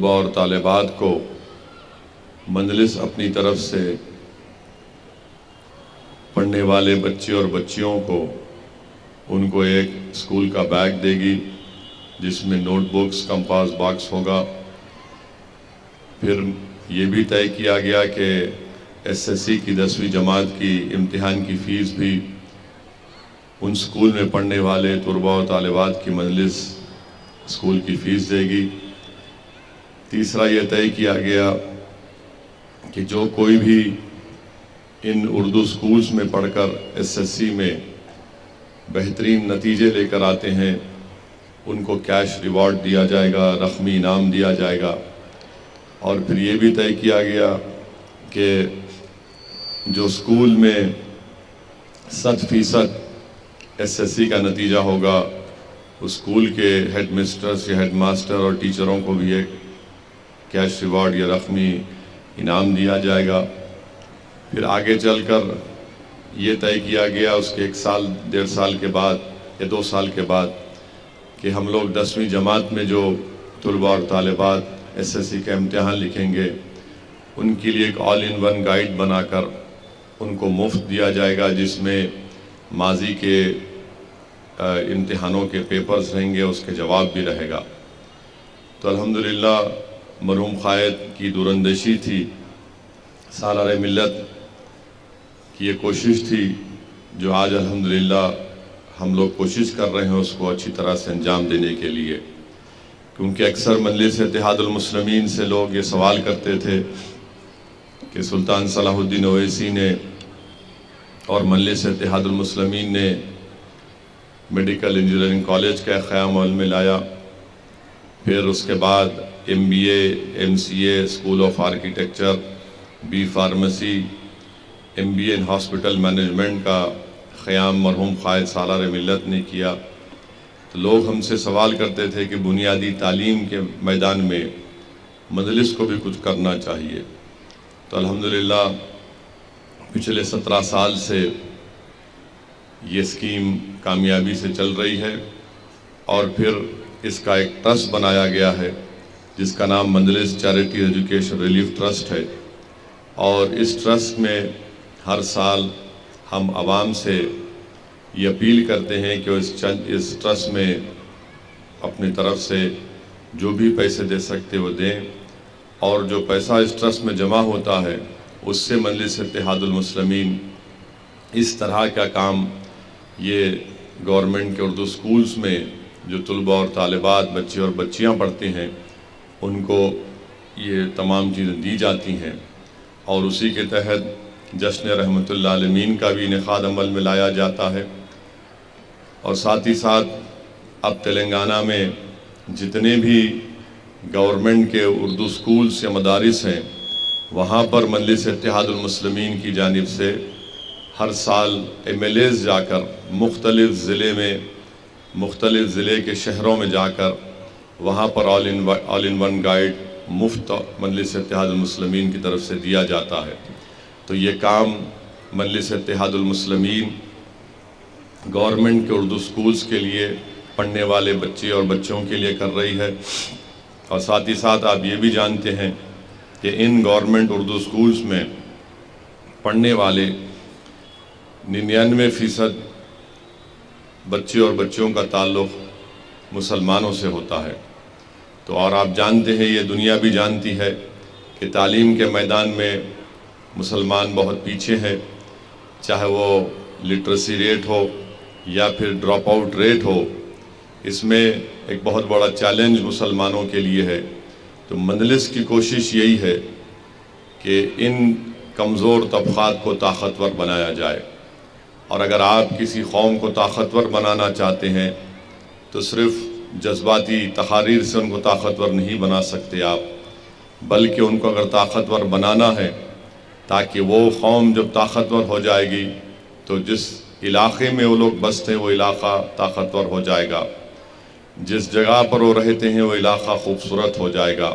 طلباء اور طالبات کو مجلس اپنی طرف سے پڑھنے والے بچے اور بچیوں کو ان کو ایک اسکول کا بیگ دے گی جس میں نوٹ بکس کمپاس باکس ہوگا۔ پھر یہ بھی طے کیا گیا کہ ایس ایس سی کی 10ویں جماعت کی امتحان کی فیس بھی ان اسکول میں پڑھنے والے طلباء و طالبات کی مجلس اسکول کی فیس دے گی۔ تیسرا یہ طے کیا گیا کہ جو کوئی بھی ان اردو اسکولز میں پڑھ کر ایس ایس سی میں بہترین نتیجے لے کر آتے ہیں ان کو کیش ریوارڈ دیا جائے گا، رقمی انعام دیا جائے گا۔ اور پھر یہ بھی طے کیا گیا کہ جو اسکول میں 100% ایس ایس سی کا نتیجہ ہوگا اسکول کے ہیڈ مسٹرز یا ہیڈ ماسٹر اور ٹیچروں کو بھی ایک کیش ریوارڈ یا رقمی انعام دیا جائے گا۔ پھر آگے چل کر یہ طے کیا گیا اس کے 1 سال 1.5 سال کے بعد یا 2 سال کے بعد کہ ہم لوگ 10ویں جماعت میں جو طلباء اور طالبات ایس ایس سی کا امتحان لکھیں گے ان کے لیے ایک آل ان ون گائیڈ بنا کر ان کو مفت دیا جائے گا، جس میں ماضی کے امتحانوں کے پیپرز رہیں گے، اس کے جواب بھی رہے گا۔ تو الحمدللہ مرحوم قائد کی دوراندیشی تھی، سالار ملت کی یہ کوشش تھی جو آج الحمدللہ ہم لوگ کوشش کر رہے ہیں اس کو اچھی طرح سے انجام دینے کے لیے۔ کیونکہ اکثر مجلس اتحاد المسلمین سے لوگ یہ سوال کرتے تھے کہ سلطان صلاح الدین اویسی نے اور مجلس اتحاد المسلمین نے میڈیکل انجینئرنگ کالج کا قیام عمل میں لایا، پھر اس کے بعد MBA MCA school of architecture, B pharmacy, MBA in hospital management کا قیام مرحوم قائد سالار ملت نے کیا۔ تو لوگ ہم سے سوال کرتے تھے کہ بنیادی تعلیم کے میدان میں مجلس کو بھی کچھ کرنا چاہیے۔ تو الحمدللہ پچھلے 17 سال سے یہ اسکیم کامیابی سے چل رہی ہے، اور پھر اس کا ایک ٹرسٹ بنایا گیا ہے جس کا نام مجلس چیریٹی ایجوکیشن ریلیف ٹرسٹ ہے، اور اس ٹرسٹ میں ہر سال ہم عوام سے یہ اپیل کرتے ہیں کہ اس ٹرسٹ میں اپنی طرف سے جو بھی پیسے دے سکتے وہ دیں، اور جو پیسہ اس ٹرسٹ میں جمع ہوتا ہے اس سے مجلس اتحاد المسلمین اس طرح کا کام یہ گورنمنٹ کے اردو اسکولز میں جو طلباء اور طالبات بچے اور بچیاں پڑھتے ہیں ان کو یہ تمام چیزیں دی جاتی ہیں، اور اسی کے تحت جشن رحمت اللہ عالمین کا بھی انعقاد عمل میں لایا جاتا ہے۔ اور ساتھ ہی ساتھ اب تلنگانہ میں جتنے بھی گورنمنٹ کے اردو اسکولز یا مدارس ہیں وہاں پر مجلس اتحاد المسلمین کی جانب سے ہر سال MLAs جا کر مختلف ضلع کے شہروں میں جا کر وہاں پر آل ان ون گائیڈ مفت مجلس اتحاد المسلمین کی طرف سے دیا جاتا ہے۔ تو یہ کام مجلس اتحاد المسلمین گورنمنٹ کے اردو اسکولز کے لیے پڑھنے والے بچے اور بچوں کے لیے کر رہی ہے، اور ساتھ ہی ساتھ آپ یہ بھی جانتے ہیں کہ ان گورنمنٹ اردو اسکولز میں پڑھنے والے 99% بچے اور بچوں کا تعلق مسلمانوں سے ہوتا ہے۔ تو اور آپ جانتے ہیں، یہ دنیا بھی جانتی ہے کہ تعلیم کے میدان میں مسلمان بہت پیچھے ہے، چاہے وہ لٹریسی ریٹ ہو یا پھر ڈراپ آؤٹ ریٹ ہو، اس میں ایک بہت بڑا چیلنج مسلمانوں کے لیے ہے۔ تو مجلس کی کوشش یہی ہے کہ ان کمزور طبقات کو طاقتور بنایا جائے، اور اگر آپ کسی قوم کو طاقتور بنانا چاہتے ہیں تو صرف جذباتی تقاریر سے ان کو طاقتور نہیں بنا سکتے آپ، بلکہ ان کو اگر طاقتور بنانا ہے تاکہ وہ قوم جب طاقتور ہو جائے گی تو جس علاقے میں وہ لوگ بستے ہیں وہ علاقہ طاقتور ہو جائے گا، جس جگہ پر وہ رہتے ہیں وہ علاقہ خوبصورت ہو جائے گا۔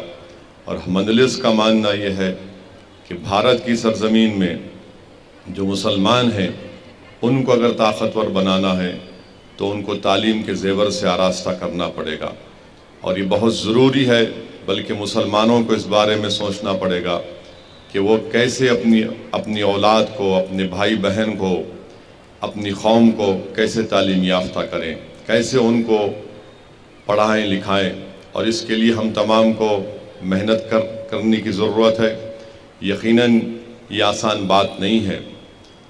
اور مجلس کا ماننا یہ ہے کہ بھارت کی سرزمین میں جو مسلمان ہیں ان کو اگر طاقتور بنانا ہے تو ان کو تعلیم کے زیور سے آراستہ کرنا پڑے گا، اور یہ بہت ضروری ہے بلکہ مسلمانوں کو اس بارے میں سوچنا پڑے گا کہ وہ کیسے اپنی اولاد کو، اپنے بھائی بہن کو، اپنی قوم کو کیسے تعلیم یافتہ کریں، کیسے ان کو پڑھائیں لکھائیں، اور اس کے لیے ہم تمام کو محنت کرنے کی ضرورت ہے۔ یقیناً یہ آسان بات نہیں ہے،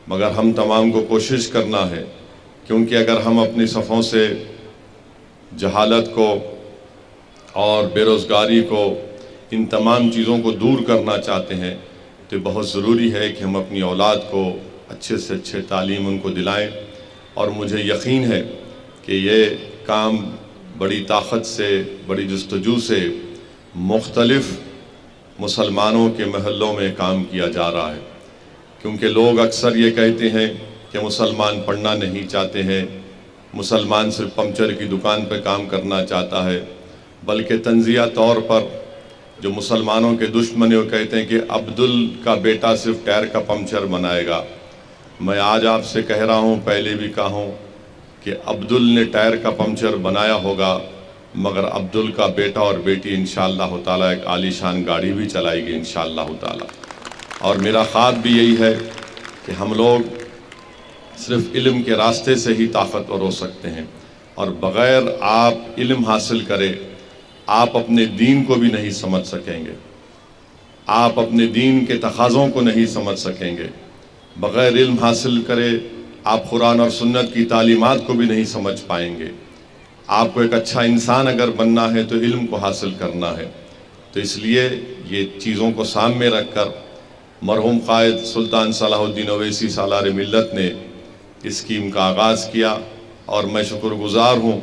مگر ہم تمام کو کوشش کرنا ہے، کیونکہ اگر ہم اپنی صفوں سے جہالت کو اور بے روزگاری کو، ان تمام چیزوں کو دور کرنا چاہتے ہیں، تو بہت ضروری ہے کہ ہم اپنی اولاد کو اچھے سے اچھے تعلیم ان کو دلائیں۔ اور مجھے یقین ہے کہ یہ کام بڑی طاقت سے، بڑی جستجو سے مختلف مسلمانوں کے محلوں میں کام کیا جا رہا ہے، کیونکہ لوگ اکثر یہ کہتے ہیں کہ مسلمان پڑھنا نہیں چاہتے ہیں، مسلمان صرف پنچر کی دکان پہ کام کرنا چاہتا ہے، بلکہ تنزیہ طور پر جو مسلمانوں کے دشمن ہیں وہ کہتے ہیں کہ عبدل کا بیٹا صرف ٹائر کا پنچر بنائے گا۔ میں آج آپ سے کہہ رہا ہوں، پہلے بھی کہا ہوں کہ عبدل نے ٹائر کا پنچر بنایا ہوگا، مگر عبدل کا بیٹا اور بیٹی انشاءاللہ تعالیٰ ایک عالی شان گاڑی بھی چلائے گی انشاءاللہ تعالیٰ۔ اور میرا خواب بھی یہی ہے کہ ہم لوگ صرف علم کے راستے سے ہی طاقتور ہو سکتے ہیں، اور بغیر آپ علم حاصل کرے آپ اپنے دین کو بھی نہیں سمجھ سکیں گے، آپ اپنے دین کے تقاضوں کو نہیں سمجھ سکیں گے۔ بغیر علم حاصل کرے آپ قرآن اور سنت کی تعلیمات کو بھی نہیں سمجھ پائیں گے۔ آپ کو ایک اچھا انسان اگر بننا ہے تو علم کو حاصل کرنا ہے۔ تو اس لیے یہ چیزوں کو سامنے رکھ کر مرحوم قائد سلطان صلاح الدین اویسی سالار ملت نے اس اسکیم کا آغاز کیا، اور میں شکر گزار ہوں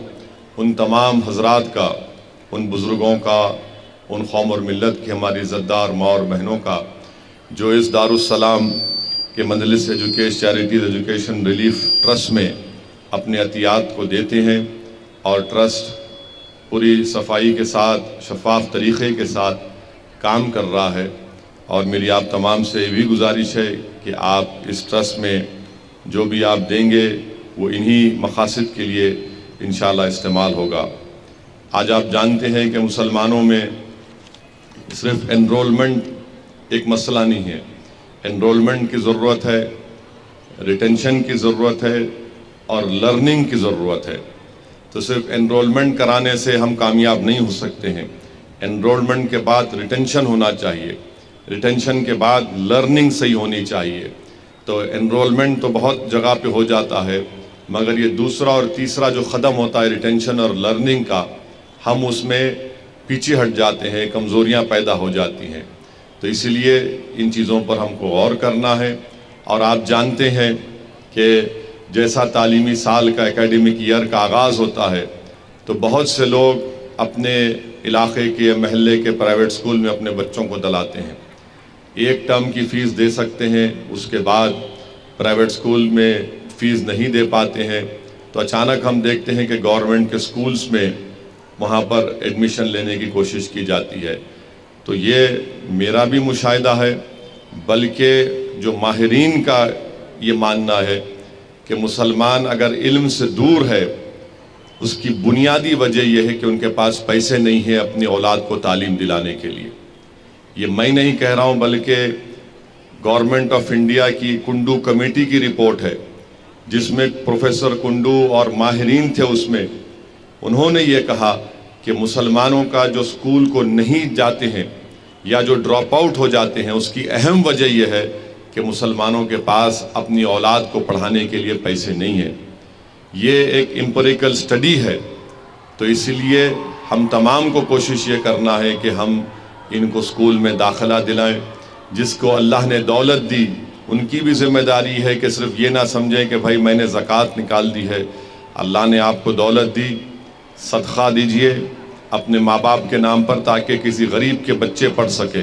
ان تمام حضرات کا، ان بزرگوں کا، ان قوم اور ملت کی، ہماری عزتدار ماں اور بہنوں کا، جو اس دارالسلام کے مجلس چیریٹیز ایجوکیشن ریلیف ٹرسٹ میں اپنے عطیات کو دیتے ہیں، اور ٹرسٹ پوری صفائی کے ساتھ، شفاف طریقے کے ساتھ کام کر رہا ہے۔ اور میری آپ تمام سے یہ بھی گزارش ہے کہ آپ اس ٹرسٹ میں جو بھی آپ دیں گے وہ انہی مقاصد کے لیے انشاءاللہ استعمال ہوگا۔ آج آپ جانتے ہیں کہ مسلمانوں میں صرف انرولمنٹ ایک مسئلہ نہیں ہے، انرولمنٹ کی ضرورت ہے، ریٹینشن کی ضرورت ہے، اور لرننگ کی ضرورت ہے۔ تو صرف انرولمنٹ کرانے سے ہم کامیاب نہیں ہو سکتے ہیں، انرولمنٹ کے بعد ریٹینشن ہونا چاہیے، ریٹینشن کے بعد لرننگ صحیح ہونی چاہیے۔ تو انرولمنٹ تو بہت جگہ پہ ہو جاتا ہے، مگر یہ دوسرا اور تیسرا جو قدم ہوتا ہے ریٹینشن اور لرننگ کا، ہم اس میں پیچھے ہٹ جاتے ہیں، کمزوریاں پیدا ہو جاتی ہیں۔ تو اسی لیے ان چیزوں پر ہم کو غور کرنا ہے۔ اور آپ جانتے ہیں کہ جیسا تعلیمی سال کا اکیڈمک ایئر کا آغاز ہوتا ہے تو بہت سے لوگ اپنے علاقے کے، محلے کے پرائیویٹ سکول میں اپنے بچوں کو دلاتے ہیں، ایک ٹرم کی فیس دے سکتے ہیں، اس کے بعد پرائیویٹ سکول میں فیس نہیں دے پاتے ہیں، تو اچانک ہم دیکھتے ہیں کہ گورنمنٹ کے سکولز میں وہاں پر ایڈمیشن لینے کی کوشش کی جاتی ہے۔ تو یہ میرا بھی مشاہدہ ہے، بلکہ جو ماہرین کا یہ ماننا ہے کہ مسلمان اگر علم سے دور ہے، اس کی بنیادی وجہ یہ ہے کہ ان کے پاس پیسے نہیں ہیں اپنی اولاد کو تعلیم دلانے کے لیے۔ یہ میں نہیں کہہ رہا ہوں، بلکہ گورنمنٹ آف انڈیا کی کنڈو کمیٹی کی رپورٹ ہے، جس میں پروفیسر کنڈو اور ماہرین تھے، اس میں انہوں نے یہ کہا کہ مسلمانوں کا جو سکول کو نہیں جاتے ہیں یا جو ڈراپ آؤٹ ہو جاتے ہیں، اس کی اہم وجہ یہ ہے کہ مسلمانوں کے پاس اپنی اولاد کو پڑھانے کے لیے پیسے نہیں ہیں۔ یہ ایک امپیریکل سٹڈی ہے۔ تو اسی لیے ہم تمام کو کوشش یہ کرنا ہے کہ ہم ان کو سکول میں داخلہ دلائیں۔ جس کو اللہ نے دولت دی، ان کی بھی ذمہ داری ہے کہ صرف یہ نہ سمجھیں کہ بھائی میں نے زکوٰۃ نکال دی ہے۔ اللہ نے آپ کو دولت دی، صدقہ دیجئے اپنے ماں باپ کے نام پر، تاکہ کسی غریب کے بچے پڑھ سکیں،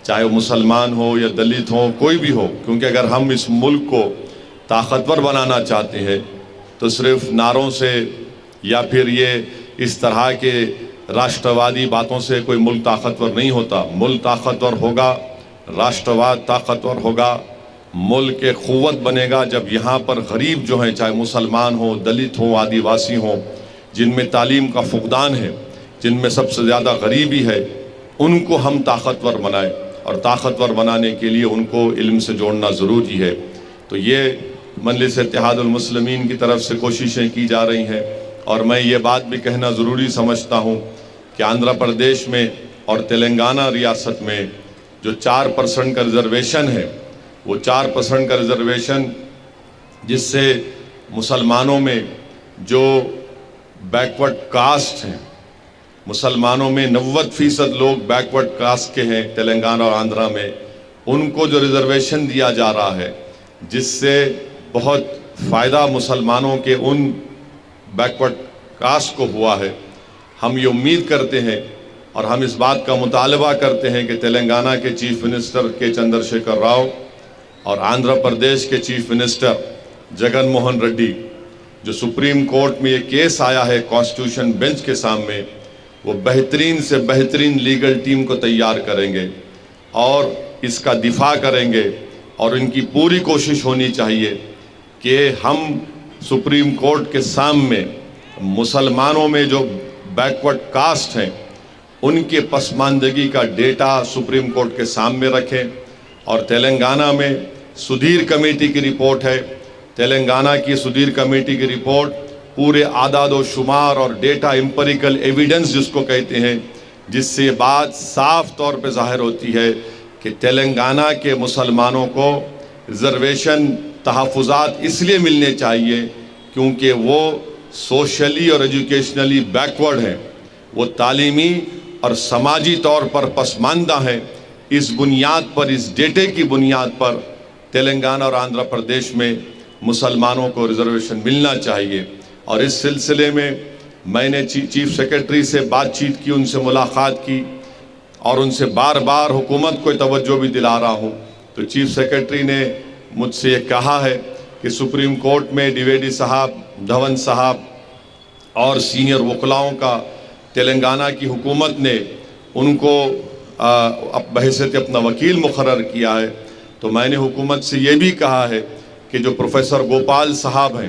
چاہے وہ مسلمان ہو یا دلت ہو، کوئی بھی ہو۔ کیونکہ اگر ہم اس ملک کو طاقتور بنانا چاہتے ہیں تو صرف نعروں سے یا پھر یہ اس طرح کے راشٹروادی باتوں سے کوئی ملک طاقتور نہیں ہوتا۔ ملک طاقتور ہوگا، راشٹرواد طاقتور ہوگا، ملک ایک قوت بنے گا جب یہاں پر غریب جو ہیں، چاہے مسلمان ہوں، دلت ہوں، آدیواسی ہوں، جن میں تعلیم کا فقدان ہے، جن میں سب سے زیادہ غریبی ہے، ان کو ہم طاقتور بنائیں، اور طاقتور بنانے کے لیے ان کو علم سے جوڑنا ضروری ہے۔ تو یہ مجلس اتحاد المسلمین کی طرف سے کوششیں کی جا رہی ہیں، اور میں یہ بات بھی کہنا ضروری سمجھتا ہوں کہ آندھرا پردیش میں اور تلنگانہ ریاست میں جو 4% کا ریزرویشن ہے، وہ 4% کا ریزرویشن جس سے مسلمانوں میں جو بیکورڈ کاسٹ ہیں، مسلمانوں میں 90% لوگ بیکورڈ کاسٹ کے ہیں تلنگانہ اور آندھرا میں، ان کو جو ریزرویشن دیا جا رہا ہے، جس سے بہت فائدہ مسلمانوں کے ان بیکورڈ کاسٹ کو ہوا ہے۔ ہم یہ امید کرتے ہیں اور ہم اس بات کا مطالبہ کرتے ہیں کہ تلنگانہ کے چیف منسٹر کے چندر شیکھر راؤ اور آندھرا پردیش کے چیف منسٹر جگن موہن ریڈی، جو سپریم کورٹ میں یہ کیس آیا ہے کانسٹیٹیوشن بینچ کے سامنے، وہ بہترین سے بہترین لیگل ٹیم کو تیار کریں گے اور اس کا دفاع کریں گے، اور ان کی پوری کوشش ہونی چاہیے کہ ہم سپریم کورٹ کے سامنے مسلمانوں میں جو بیکورڈ کاسٹ ہیں ان کے پسماندگی کا ڈیٹا سپریم کورٹ کے سامنے رکھیں۔ اور تلنگانہ میں سدھیر کمیٹی کی رپورٹ ہے، تلنگانہ کی سدھیر کمیٹی کی رپورٹ پورے اعداد و شمار اور ڈیٹا امپیریکل ایویڈنس جس کو کہتے ہیں، جس سے بات صاف طور پہ ظاہر ہوتی ہے کہ تلنگانہ کے مسلمانوں کو ریزرویشن تحفظات اس لیے ملنے چاہیے کیونکہ وہ سوشلی اور ایجوکیشنلی بیکورڈ ہیں، وہ تعلیمی اور سماجی طور پر پسماندہ ہیں۔ اس بنیاد پر، اس ڈیٹے کی بنیاد پر تلنگانہ اور آندھرا پردیش میں مسلمانوں کو ریزرویشن ملنا چاہیے۔ اور اس سلسلے میں نے چیف سیکرٹری سے بات چیت کی، ان سے ملاقات کی، اور ان سے بار بار حکومت کو توجہ بھی دلا رہا ہوں۔ تو چیف سیکرٹری نے مجھ سے یہ کہا ہے کہ سپریم کورٹ میں ڈیویڈی صاحب، دھون صاحب اور سینئر وکلاؤں کا تلنگانہ کی حکومت نے ان کو بحیثیت اپنا وکیل مقرر کیا ہے۔ تو میں نے حکومت سے یہ بھی کہا ہے کہ جو پروفیسر گوپال صاحب ہیں،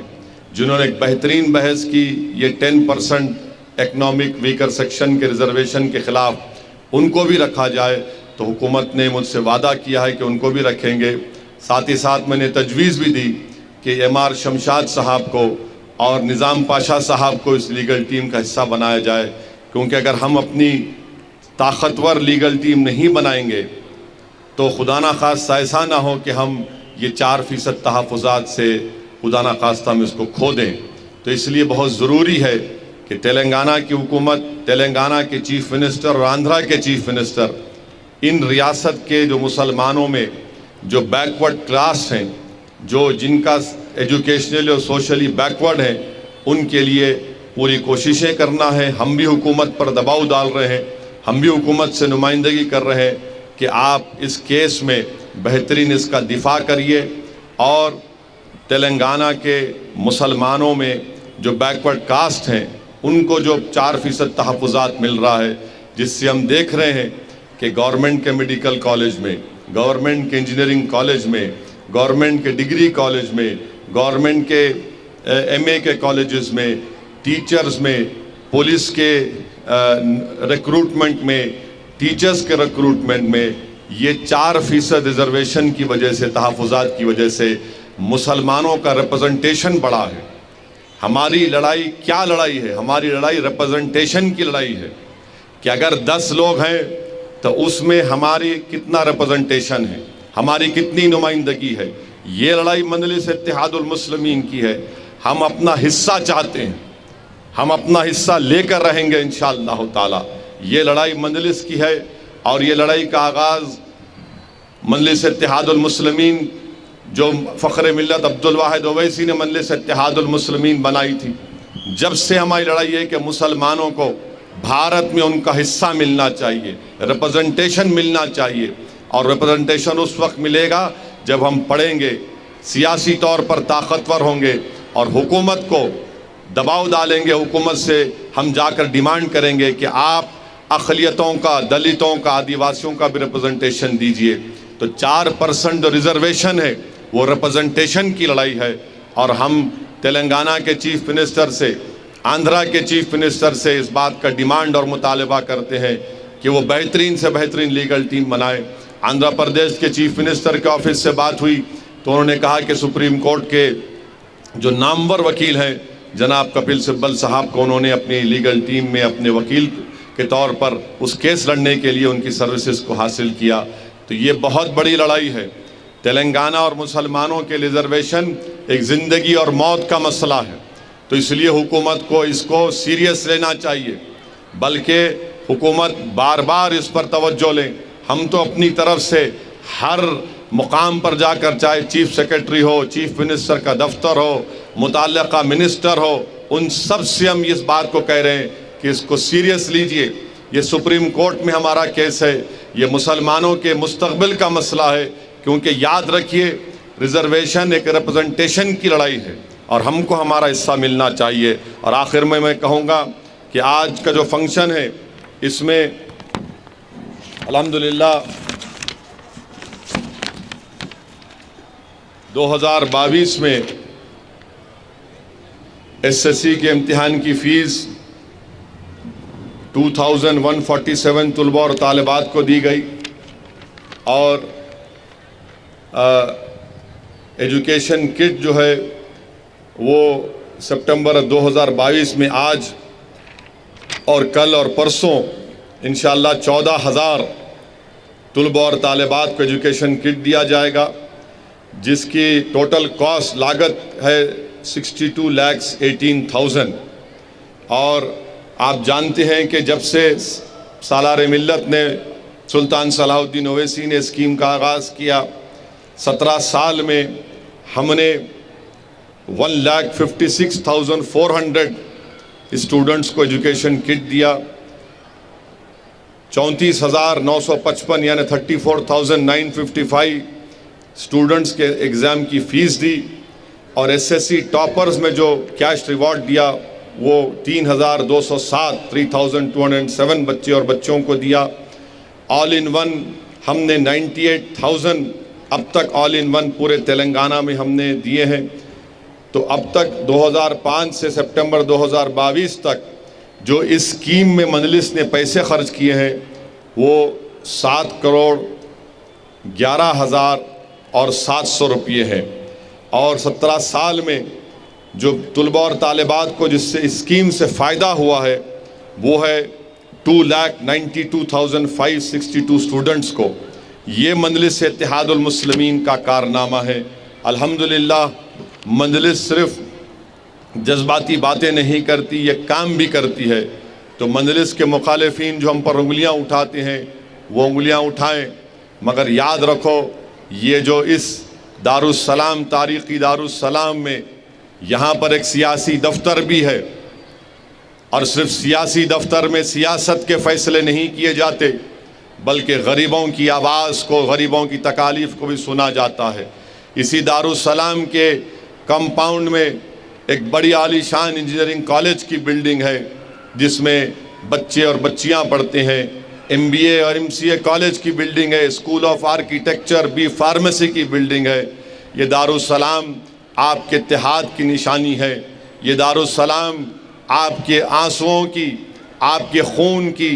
جنہوں نے ایک بہترین بحث کی یہ 10% اکنامک ویکر سیکشن کے ریزرویشن کے خلاف، ان کو بھی رکھا جائے۔ تو حکومت نے مجھ سے وعدہ کیا ہے کہ ان کو بھی رکھیں گے۔ ساتھ ہی ساتھ میں نے تجویز بھی دی کہ MR شمشاد صاحب کو اور نظام پاشا صاحب کو اس لیگل ٹیم کا حصہ بنایا جائے، کیونکہ اگر ہم اپنی طاقتور لیگل ٹیم نہیں بنائیں گے تو خدا نخواستہ ایسا نہ ہو کہ ہم یہ 4% تحفظات سے خدا نخواستہ ہم اس کو کھو دیں۔ تو اس لیے بہت ضروری ہے کہ تلنگانہ کی حکومت، تلنگانہ کے چیف منسٹر اور آندھرا کے چیف منسٹر ان ریاست کے جو مسلمانوں میں جو بیکورڈ کلاس ہیں، جن کا ایجوکیشنلی اور سوشلی بیکورڈ ہیں، ان کے لیے پوری کوششیں کرنا ہے۔ ہم بھی حکومت پر دباؤ ڈال رہے ہیں، ہم بھی حکومت سے نمائندگی کر رہے ہیں کہ آپ اس کیس میں بہترین اس کا دفاع کریے، اور تلنگانہ کے مسلمانوں میں جو بیکورڈ کاسٹ ہیں ان کو جو 4% تحفظات مل رہا ہے، جس سے ہم دیکھ رہے ہیں کہ گورنمنٹ کے میڈیکل کالج میں، گورنمنٹ کے انجینئرنگ کالج میں، گورنمنٹ کے ڈگری کالج میں، گورنمنٹ کے MA کے کالجز میں، ٹیچرز میں، پولیس کے ریکروٹمنٹ میں، ٹیچرز کے ریکروٹمنٹ میں یہ 4% ریزرویشن کی وجہ سے، تحفظات کی وجہ سے مسلمانوں کا ریپرزنٹیشن بڑھا ہے۔ ہماری لڑائی کیا لڑائی ہے؟ ہماری لڑائی ریپرزنٹیشن کی لڑائی ہے کہ اگر 10 لوگ ہیں تو اس میں ہماری کتنا ریپرزنٹیشن ہے، ہماری کتنی نمائندگی ہے۔ یہ لڑائی مجلس اتحاد المسلمین کی ہے۔ ہم اپنا حصہ چاہتے ہیں، ہم اپنا حصہ لے کر رہیں گے انشاءاللہ تعالی۔ یہ لڑائی مجلس کی ہے، اور یہ لڑائی کا آغاز مجلس اتحاد المسلمین، جو فخر ملت عبدالواحد اویسی نے مجلس اتحاد المسلمین بنائی تھی، جب سے ہماری لڑائی ہے کہ مسلمانوں کو بھارت میں ان کا حصہ ملنا چاہیے، ریپرزنٹیشن ملنا چاہیے۔ اور ریپرزنٹیشن اس وقت ملے گا جب ہم پڑھیں گے، سیاسی طور پر طاقتور ہوں گے، اور حکومت کو دباؤ ڈالیں گے۔ حکومت سے ہم جا کر ڈیمانڈ کریں گے کہ آپ اقلیتوں کا، دلتوں کا، آدیواسیوں کا بھی ریپرزنٹیشن دیجئے۔ تو 4% جو ریزرویشن ہے وہ ریپرزنٹیشن کی لڑائی ہے، اور ہم تلنگانہ کے چیف منسٹر سے، آندھرا کے چیف منسٹر سے اس بات کا ڈیمانڈ اور مطالبہ کرتے ہیں کہ وہ بہترین سے بہترین لیگل ٹیم بنائے۔ آندھرا پردیش کے چیف منسٹر کے آفس سے بات ہوئی تو انہوں نے کہا کہ سپریم کورٹ کے جو نامور وکیل ہیں جناب کپل سبل صاحب کو انہوں نے اپنی لیگل ٹیم میں اپنے وکیل کے طور پر اس کیس لڑنے کے لیے ان کی سروسز کو حاصل کیا۔ تو یہ بہت بڑی لڑائی ہے۔ تلنگانہ اور مسلمانوں کے ریزرویشن ایک زندگی اور موت کا مسئلہ ہے، تو اس لیے حکومت کو اس کو سیریس لینا چاہیے، بلکہ حکومت بار بار اس پر توجہ لیں۔ ہم تو اپنی طرف سے ہر مقام پر جا کر، چاہے چیف سیکرٹری ہو، چیف منسٹر کا دفتر ہو، متعلقہ منسٹر ہو، ان سب سے ہم اس بات کو کہہ رہے ہیں کہ اس کو سیریس لیجئے۔ یہ سپریم کورٹ میں ہمارا کیس ہے، یہ مسلمانوں کے مستقبل کا مسئلہ ہے، کیونکہ یاد رکھیے ریزرویشن ایک ریپرزنٹیشن کی لڑائی ہے اور ہم کو ہمارا حصہ ملنا چاہیے۔ اور آخر میں کہوں گا کہ آج کا جو فنکشن ہے اس میں الحمدللہ 2022 میں SSC کے امتحان کی فیس 2147 طلباء اور طالبات کو دی گئی، اور ایجوکیشن کٹ جو ہے وہ سپٹمبر 2022 میں آج اور کل اور پرسوں انشاءاللہ 14,000 طلباء اور طالبات کو ایجوکیشن کٹ دیا جائے گا، جس کی ٹوٹل کاسٹ لاگت ہے 62,18,000۔ اور آپ جانتے ہیں کہ جب سے سالار ملت نے سلطان صلاح الدین اویسی نے اسکیم کا آغاز کیا، 17 سال میں ہم نے 1,56,400 اسٹوڈنٹس کو ایجوکیشن کٹ دیا، 34,955 یعنی 34,955 اسٹوڈنٹس کے ایگزام کی فیس دی، اور SSC ٹاپرز میں جو کیش ریوارڈ دیا وہ 3,207 3,207 بچے اور بچوں کو دیا۔ آل ان ون ہم نے 98,000 اب تک آل ان ون پورے تلنگانہ میں ہم نے دیے ہیں۔ تو اب تک 2005 سے سپٹمبر 2022 تک جو اس اسکیم میں مجلس نے پیسے خرچ کیے ہیں وہ 7,11,700 روپیے ہیں، اور 17 سال میں جو طلباء اور طالبات کو جس سے اسکیم سے فائدہ ہوا ہے وہ ہے 2,92,562 اسٹوڈنٹس کو۔ یہ مجلس اتحاد المسلمین کا کارنامہ ہے۔ الحمدللہ مجلس صرف جذباتی باتیں نہیں کرتی، یہ کام بھی کرتی ہے۔ تو مجلس کے مخالفین جو ہم پر انگلیاں اٹھاتے ہیں وہ انگلیاں اٹھائیں، مگر یاد رکھو یہ جو اس دارالسلام تاریخی دارالسلام میں یہاں پر ایک سیاسی دفتر بھی ہے، اور صرف سیاسی دفتر میں سیاست کے فیصلے نہیں کیے جاتے بلکہ غریبوں کی آواز کو، غریبوں کی تکالیف کو بھی سنا جاتا ہے۔ اسی دارالسلام کے کمپاؤنڈ میں ایک بڑی عالی شان انجینئرنگ کالج کی بلڈنگ ہے جس میں بچے اور بچیاں پڑھتے ہیں، MBA اور MCA کالج کی بلڈنگ ہے، اسکول آف آرکیٹیکچر بھی فارمیسی کی بلڈنگ ہے۔ یہ دارالسلام آپ کے اتحاد کی نشانی ہے، یہ دارالسلام آپ کے آنسوؤں کی، آپ کے خون کی،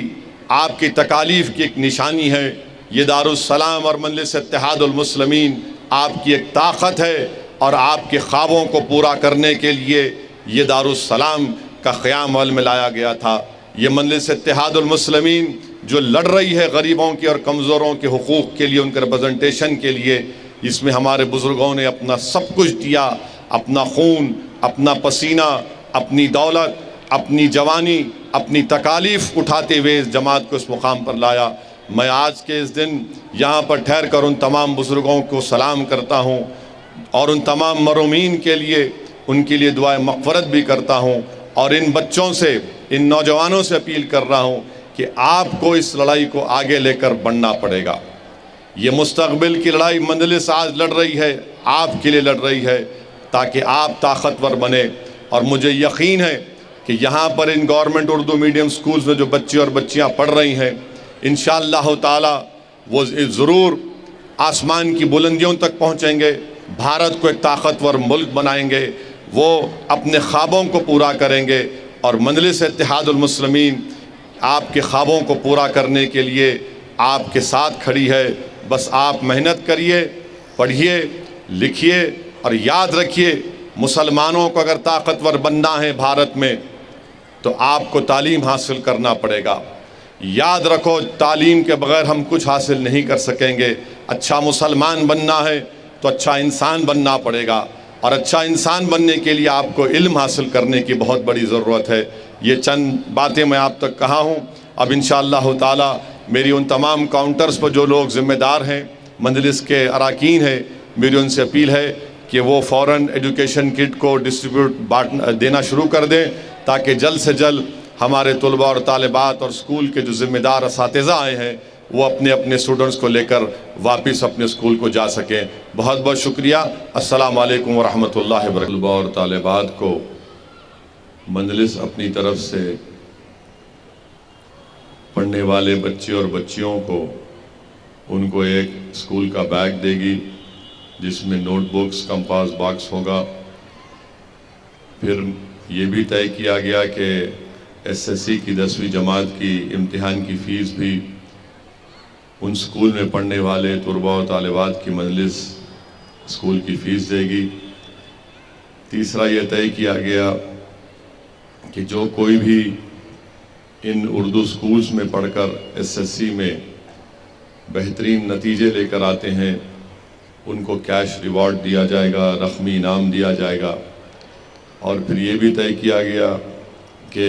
آپ کی تکالیف کی ایک نشانی ہے۔ یہ دارالسلام اور مجلس اتحاد المسلمین آپ کی ایک طاقت ہے، اور آپ کے خوابوں کو پورا کرنے کے لیے یہ دارالسلام کا قیام عمل میں لایا گیا تھا۔ یہ مجلس اتحاد المسلمین جو لڑ رہی ہے غریبوں کے اور کمزوروں کے حقوق کے لیے، ان کے ریپرزنٹیشن کے لیے، اس میں ہمارے بزرگوں نے اپنا سب کچھ دیا، اپنا خون، اپنا پسینہ، اپنی دولت، اپنی جوانی، اپنی تکالیف اٹھاتے ہوئے اس جماعت کو اس مقام پر لایا۔ میں آج کے اس دن یہاں پر ٹھہر کر ان تمام بزرگوں کو سلام کرتا ہوں، اور ان تمام مرحومین کے لیے ان کے لیے دعائے مغفرت بھی کرتا ہوں، اور ان بچوں سے، ان نوجوانوں سے اپیل کر رہا ہوں کہ آپ کو اس لڑائی کو آگے لے کر بڑھنا پڑے گا۔ یہ مستقبل کی لڑائی مجلس آج لڑ رہی ہے، آپ کے لیے لڑ رہی ہے، تاکہ آپ طاقتور بنیں۔ اور مجھے یقین ہے کہ یہاں پر ان گورنمنٹ اردو میڈیم سکولز میں جو بچے اور بچیاں پڑھ رہی ہیں انشاءاللہ تعالی وہ ضرور آسمان کی بلندیوں تک پہنچیں گے، بھارت کو ایک طاقتور ملک بنائیں گے، وہ اپنے خوابوں کو پورا کریں گے، اور مجلس اتحاد المسلمین آپ کے خوابوں کو پورا کرنے کے لیے آپ کے ساتھ کھڑی ہے۔ بس آپ محنت کریے، پڑھیے، لکھیے اور یاد رکھیے، مسلمانوں کو اگر طاقتور بننا ہے بھارت میں تو آپ کو تعلیم حاصل کرنا پڑے گا۔ یاد رکھو، تعلیم کے بغیر ہم کچھ حاصل نہیں کر سکیں گے۔ اچھا مسلمان بننا ہے تو اچھا انسان بننا پڑے گا، اور اچھا انسان بننے کے لیے آپ کو علم حاصل کرنے کی بہت بڑی ضرورت ہے۔ یہ چند باتیں میں آپ تک کہا ہوں۔ اب انشاءاللہ تعالی میری ان تمام کاؤنٹرز پر جو لوگ ذمہ دار ہیں، مجلس کے اراکین ہیں، میری ان سے اپیل ہے کہ وہ فوراً ایجوکیشن کٹ کو دینا شروع کر دیں، تاکہ جلد سے جلد ہمارے طلباء اور طالبات اور اسکول کے جو ذمہ دار اساتذہ آئے ہیں وہ اپنے اپنے اسٹوڈنٹس کو لے کر واپس اپنے اسکول کو جا سکیں۔ بہت بہت شکریہ۔ السلام علیکم ورحمۃ اللہ وبرکاتہ۔ طلباء اور طالبات کو مجلس اپنی طرف سے پڑھنے والے بچے اور بچیوں کو ان کو ایک اسکول کا بیگ دے گی، جس میں نوٹ بکس، کمپاس باکس ہوگا۔ پھر یہ بھی طے کیا گیا کہ SSC کی 10ویں جماعت کی امتحان کی فیس بھی ان اسکول میں پڑھنے والے طلباء و طالبات کی مجلس اسکول کی فیس دے گی۔ تیسرا یہ طے کیا گیا کہ جو کوئی بھی ان اردو اسکولز میں پڑھ کر SSC میں بہترین نتیجے لے کر آتے ہیں ان کو کیش ریوارڈ دیا جائے گا، رقمی انعام دیا جائے گا۔ اور پھر یہ بھی طے کیا گیا کہ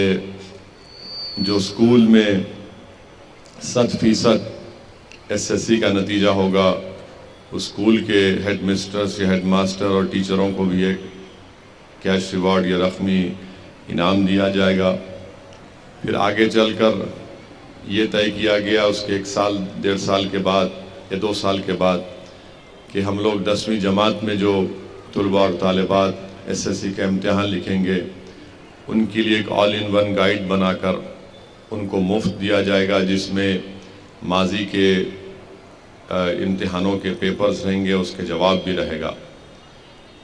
جو اسکول میں 100% SSC کا نتیجہ ہوگا، اسکول کے ہیڈ مسٹرز یا ہیڈ ماسٹر اور ٹیچروں کو بھی ایک کیش ریوارڈ یا رقمی انعام دیا جائے گا۔ پھر آگے چل کر یہ طے کیا گیا اس کے 1 سال 1.5 سال کے بعد یا 2 سال کے بعد کہ ہم لوگ 10ویں جماعت میں جو طلباء اور طالبات SSC کا امتحان لکھیں گے ان کے لیے ایک آل ان ون گائیڈ بنا کر ان کو مفت دیا جائے گا، جس میں ماضی کے امتحانوں کے پیپرز رہیں گے، اس کے جواب بھی رہے گا۔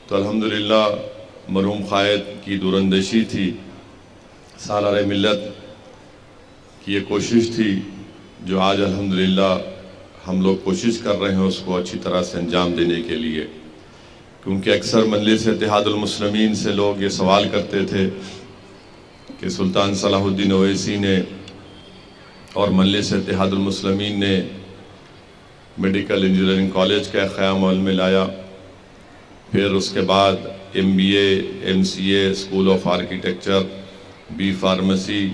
تو الحمدللہ مرحوم قائد کی دوراندیشی تھی، سالار ملت کی یہ کوشش تھی جو آج الحمدللہ ہم لوگ کوشش کر رہے ہیں اس کو اچھی طرح سے انجام دینے کے لیے۔ کیونکہ اکثر مجلس اتحاد المسلمین سے لوگ یہ سوال کرتے تھے کہ سلطان صلاح الدین اویسی نے اور مجلس اتحاد المسلمین نے میڈیکل انجینئرنگ کالج کا قیام عمل میں لایا، پھر اس کے بعد MBA MCA school of architecture, B pharmacy,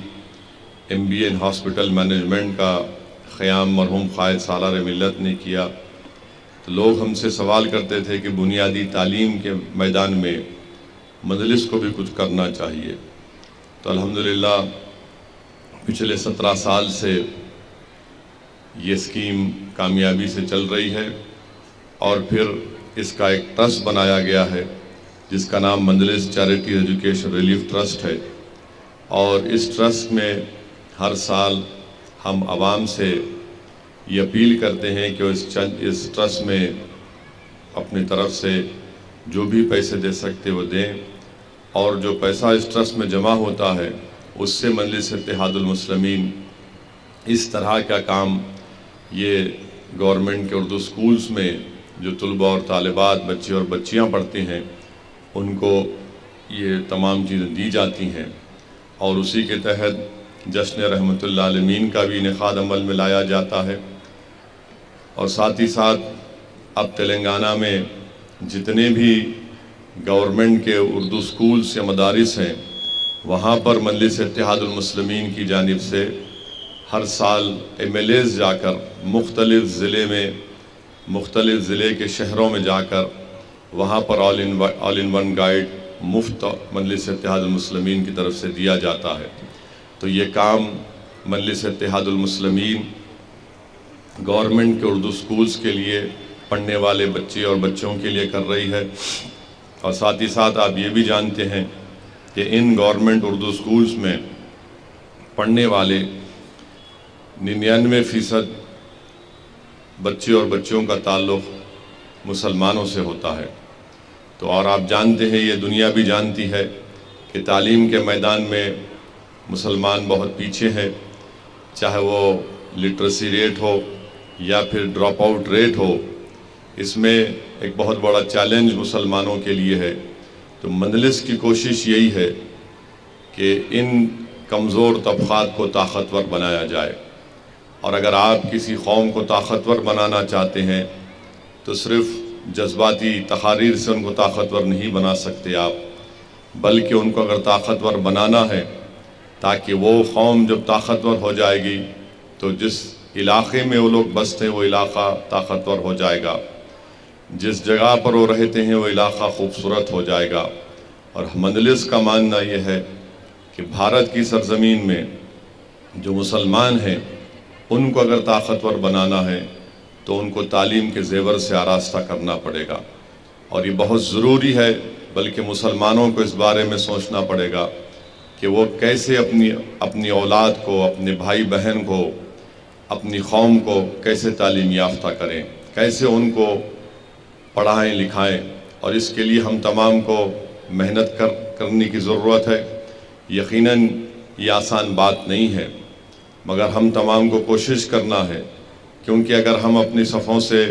MBA in hospital management کا قیام مرحوم قائد سالار ملت نے کیا۔ تو لوگ ہم سے سوال کرتے تھے کہ بنیادی تعلیم کے میدان میں مجلس کو بھی کچھ کرنا چاہیے۔ تو الحمدللہ پچھلے 17 سال سے یہ اسکیم کامیابی سے چل رہی ہے، اور پھر اس کا ایک ٹرسٹ بنایا گیا ہے جس کا نام مجلس چیریٹی ایجوکیشن ریلیف ٹرسٹ ہے، اور اس ٹرسٹ میں ہر سال ہم عوام سے یہ اپیل کرتے ہیں کہ اس ٹرسٹ میں اپنی طرف سے جو بھی پیسے دے سکتے وہ دیں، اور جو پیسہ اس ٹرسٹ میں جمع ہوتا ہے اس سے مجلس اتحاد المسلمین اس طرح کا کام یہ گورنمنٹ کے اردو سکولز میں جو طلباء اور طالبات بچے اور بچیاں پڑھتے ہیں ان کو یہ تمام چیزیں دی جاتی ہیں، اور اسی کے تحت جشن رحمت اللہ عالمین کا بھی انعقاد عمل میں لایا جاتا ہے۔ اور ساتھ ہی ساتھ اب تلنگانہ میں جتنے بھی گورنمنٹ کے اردو سکولز یا مدارس ہیں وہاں پر مجلس اتحاد المسلمین کی جانب سے ہر سال MLAs جا کر مختلف ضلع کے شہروں میں جا کر وہاں پر آل ان ون گائیڈ مفت مجلس اتحاد المسلمین کی طرف سے دیا جاتا ہے۔ تو یہ کام مجلس اتحاد المسلمین گورنمنٹ کے اردو سکولز کے لیے پڑھنے والے بچے اور بچوں کے لیے کر رہی ہے، اور ساتھ ہی ساتھ آپ یہ بھی جانتے ہیں کہ ان گورنمنٹ اردو سکولز میں پڑھنے والے 99% بچے اور بچوں کا تعلق مسلمانوں سے ہوتا ہے۔ تو اور آپ جانتے ہیں، یہ دنیا بھی جانتی ہے کہ تعلیم کے میدان میں مسلمان بہت پیچھے ہے، چاہے وہ لٹریسی ریٹ ہو یا پھر ڈراپ آؤٹ ریٹ ہو، اس میں ایک بہت بڑا چیلنج مسلمانوں کے لیے ہے۔ تو مجلس کی کوشش یہی ہے کہ ان کمزور طبقات کو طاقتور بنایا جائے، اور اگر آپ کسی قوم کو طاقتور بنانا چاہتے ہیں تو صرف جذباتی تحاریر سے ان کو طاقتور نہیں بنا سکتے آپ، بلکہ ان کو اگر طاقتور بنانا ہے تاکہ وہ قوم جب طاقتور ہو جائے گی تو جس علاقے میں وہ لوگ بستے ہیں وہ علاقہ طاقتور ہو جائے گا، جس جگہ پر وہ رہتے ہیں وہ علاقہ خوبصورت ہو جائے گا۔ اور مجلس کا ماننا یہ ہے کہ بھارت کی سرزمین میں جو مسلمان ہیں ان کو اگر طاقتور بنانا ہے تو ان کو تعلیم کے زیور سے آراستہ کرنا پڑے گا، اور یہ بہت ضروری ہے، بلکہ مسلمانوں کو اس بارے میں سوچنا پڑے گا کہ وہ کیسے اپنی اولاد کو، اپنے بھائی بہن کو، اپنی قوم کو کیسے تعلیم یافتہ کریں، کیسے ان کو پڑھائیں لکھائیں، اور اس کے لیے ہم تمام کو محنت کرنے کی ضرورت ہے۔ یقیناً یہ آسان بات نہیں ہے، مگر ہم تمام کو کوشش کرنا ہے، کیونکہ اگر ہم اپنی صفوں سے